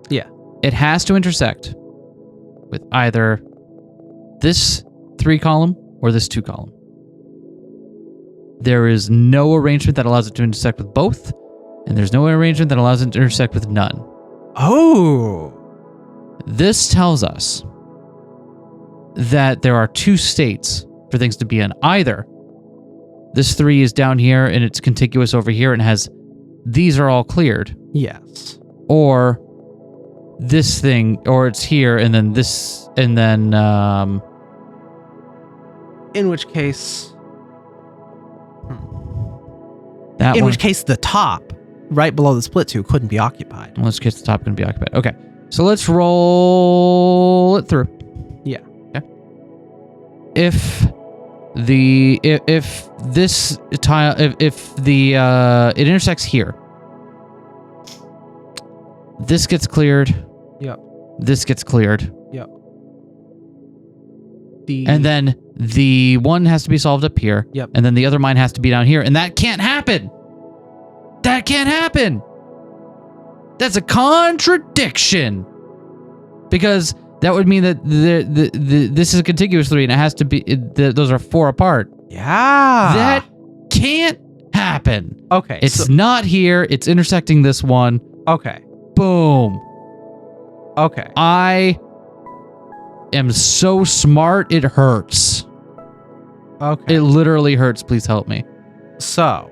Yeah. It has to intersect with either this 3 column or this 2 column. There is no arrangement that allows it to intersect with both, and there's no arrangement that allows it to intersect with none. Oh! This tells us that there are 2 states for things to be in. Either this 3 is down here and it's contiguous over here and has these are all cleared. Yes. Or this thing, or it's here and then this, and then in which case... In which case the top, right below the split 2, couldn't be occupied. In which case the top can be occupied. Okay. So let's roll it through. Yeah. Okay. If this tile, if the it intersects here, this gets cleared. Yep. This gets cleared. Yep. And then the one has to be solved up here. Yep. And then the other mine has to be down here, and that can't happen. That can't happen. That's a contradiction. Because that would mean that this is a contiguous 3, and it has to be. Those are 4 apart. Yeah. That can't happen. Okay. It's not here. It's intersecting this one. Okay. Boom. Okay. I am so smart, it hurts. Okay. It literally hurts. Please help me. So,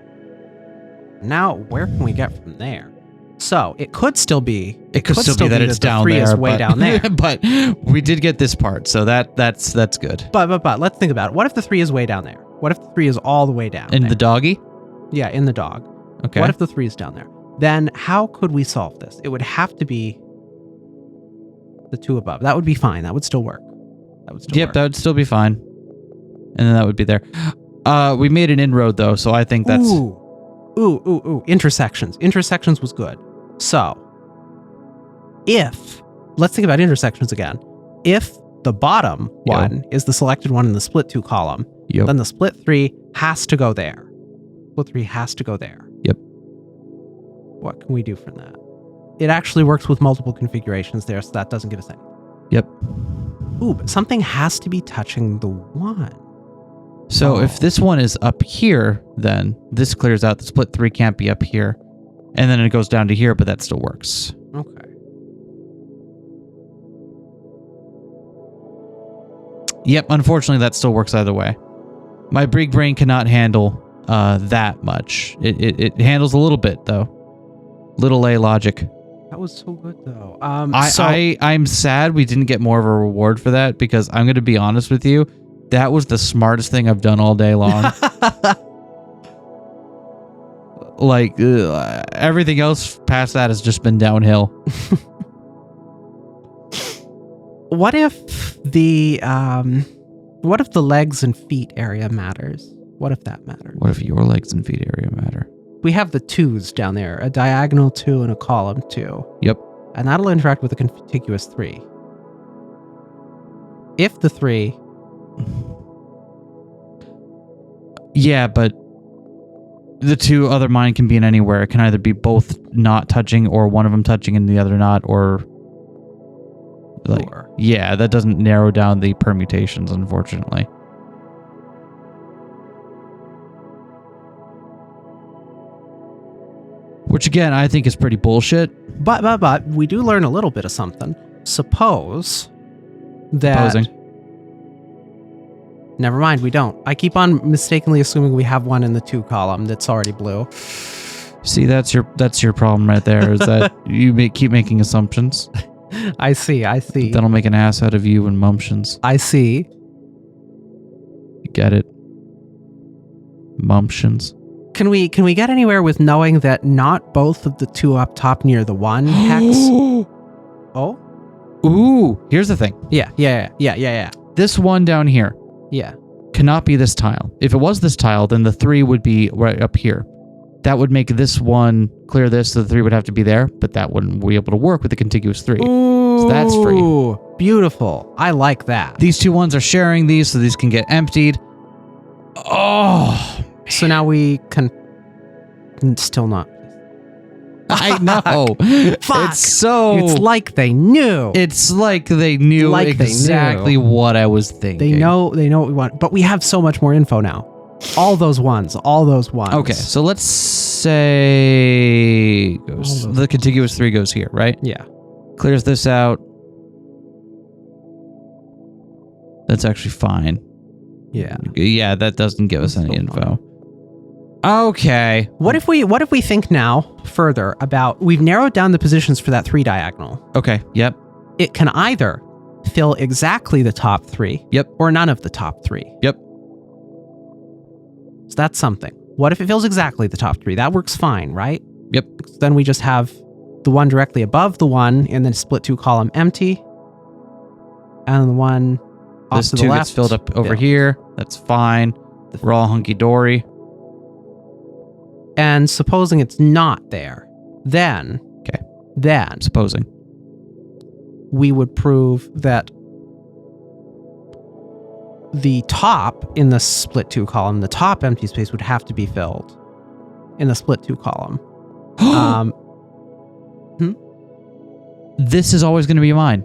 now where can we get from there? So, it could still be... It could still be that it's down there. Is way down there. But we did get this part, so that's good. But let's think about it. What if the 3 is way down there? What if the 3 is all the way down In there? the doggy? Yeah, in the dog. Okay. What if the 3 is down there? Then how could we solve this? It would have to be the 2 above. That would be fine. That would still work. Yep, that would still be fine. And then that would be there. We made an inroad, though, so I think that's... Ooh. Intersections. Intersections was good. So, let's think about intersections again. If the bottom one is the selected one in the split 2 column, then the split 3 has to go there. Split 3 has to go there. Yep. What can we do from that? It actually works with multiple configurations there, so that doesn't give us any. Yep. Ooh, but something has to be touching the 1. So if this one is up here, then this clears out. The split 3 can't be up here. And then it goes down to here, but that still works. Okay. Yep, unfortunately, that still works either way. My big brain cannot handle that much. It handles a little bit, though. Little A logic. That was so good, though. I'm sad we didn't get more of a reward for that, because I'm going to be honest with you, that was the smartest thing I've done all day long. Like, everything else past that has just been downhill. What if the legs and feet area matters? What if that matters? What if your legs and feet area matter? We have the 2s down there, a diagonal 2 and a column 2. Yep. And that'll interact with a contiguous 3. If the 3... Yeah, but the 2 other mine can be in anywhere. It can either be both not touching or one of them touching and the other not, or... Like, yeah, that doesn't narrow down the permutations, unfortunately. Which, again, I think is pretty bullshit. But we do learn a little bit of something. Suppose that... Supposing. Never mind, we don't. I keep on mistakenly assuming we have one in the 2 column that's already blue. See, that's your problem right there, is that you keep making assumptions. I see. That'll make an ass out of you and mumptions. I see. You get it? Mumptions. Can we get anywhere with knowing that not both of the 2 up top near the 1 hex? Oh? Ooh, here's the thing. Yeah. This one down here. Yeah. Cannot be this tile. If it was this tile, then the 3 would be right up here. That would make this one clear this, so the 3 would have to be there, but that wouldn't be able to work with the contiguous 3. Ooh, so that's free. Beautiful. I like that. These 2 ones are sharing these, so these can get emptied. Oh, so now we can still not. I know. Fuck. It's like they knew. It's like they knew exactly what I was thinking. They know what we want, but we have so much more info now. All those ones. Okay, so let's say the contiguous 3 goes here, right? Yeah. Clears this out. That's actually fine. Yeah. Yeah, that doesn't give us any info. Okay. What if we think now further about, we've narrowed down the positions for that 3 diagonal. Okay. Yep. It can either fill exactly the top 3. Yep. Or none of the top 3. Yep. So that's something. What if it fills exactly the top 3? That works fine, right? Yep. Then we just have the one directly above the 1 and then split 2 column empty. And the one off to the left. This 2 gets filled up over here. That's fine. We're all hunky-dory. And supposing it's not there, then... Okay. Then... Supposing. We would prove that the top in the split 2 column, the top empty space would have to be filled in the split 2 column. This is always going to be mine.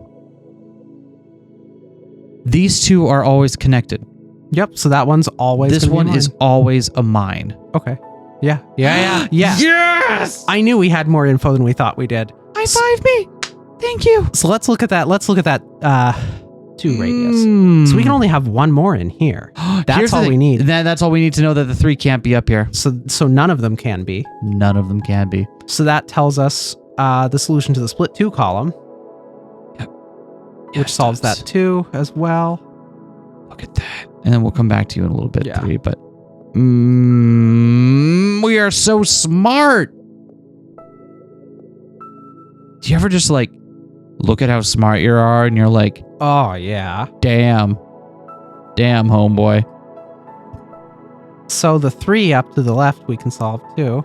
These 2 are always connected. Yep, so that one's always This one is always a mine. Okay. Yeah. Yes! I knew we had more info than we thought we did. High five me! Thank you! So let's look at that 2 radius. So we can only have 1 more in here. That's all we need. That's all we need to know, that the 3 can't be up here. So none of them can be. None of them can be. So that tells us the solution to the split 2 column. Yep. Which solves that too as well. Look at that. And then we'll come back to you in a little bit, 3, but We are so smart. Do you ever just like look at how smart you are and you're like, Oh, yeah. damn, homeboy. So the 3 up to the left we can solve too.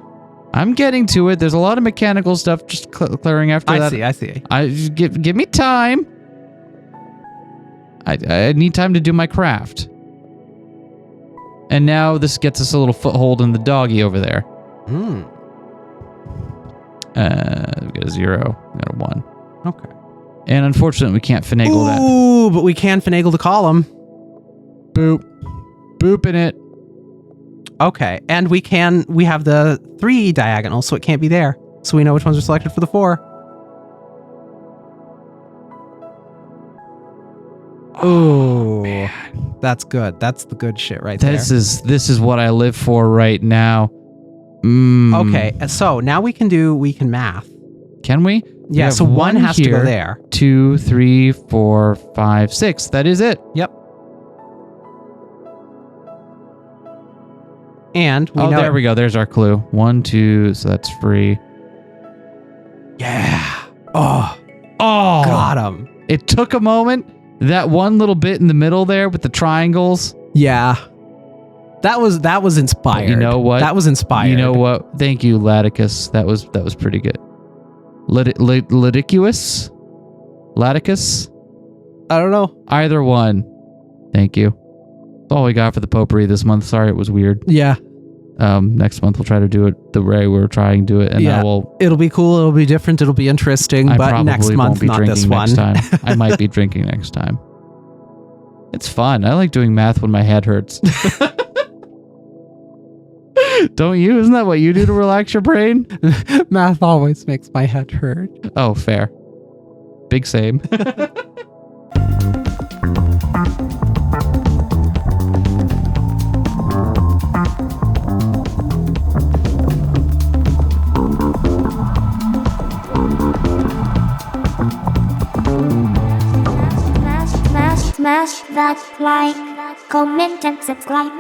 I'm getting to it. There's a lot of mechanical stuff just clearing after that. I see. Just give me time. I need time to do my craft. And now this gets us a little foothold in the doggy over there. Hmm. We got a 0. We got a 1. Okay. And unfortunately, we can't finagle that. Ooh, but we can finagle the column. Boop. Booping it. Okay, and we have the 3 diagonals, so it can't be there. So we know which ones are selected for the 4. Oh, man. That's good. That's the good shit right there. This is what I live for right now. Okay, so now we can math. Can we? Yeah, so 1 has to go there. 2, 3, 4, 5, 6. That is it. Yep. And we know there we go. There's our clue. 1, 2, so that's free. Yeah. Oh, got him. It took a moment. That one little bit in the middle there with the triangles. Yeah. That was inspired. But you know what? That was inspired. You know what? Thank you, Laticus. That was pretty good. Laticus? Laticus? I don't know. Either one. Thank you. That's all we got for the potpourri this month. Sorry, it was weird. Yeah. Next month we'll try to do it the way we're trying to do it, and yeah. It'll be cool. It'll be different. It'll be interesting. But next month, not this one. Next time. I might be drinking next time. It's fun. I like doing math when my head hurts. Don't you? Isn't that what you do to relax your brain? Math always makes my head hurt. Oh, fair. Big same. Smash that like, comment and subscribe.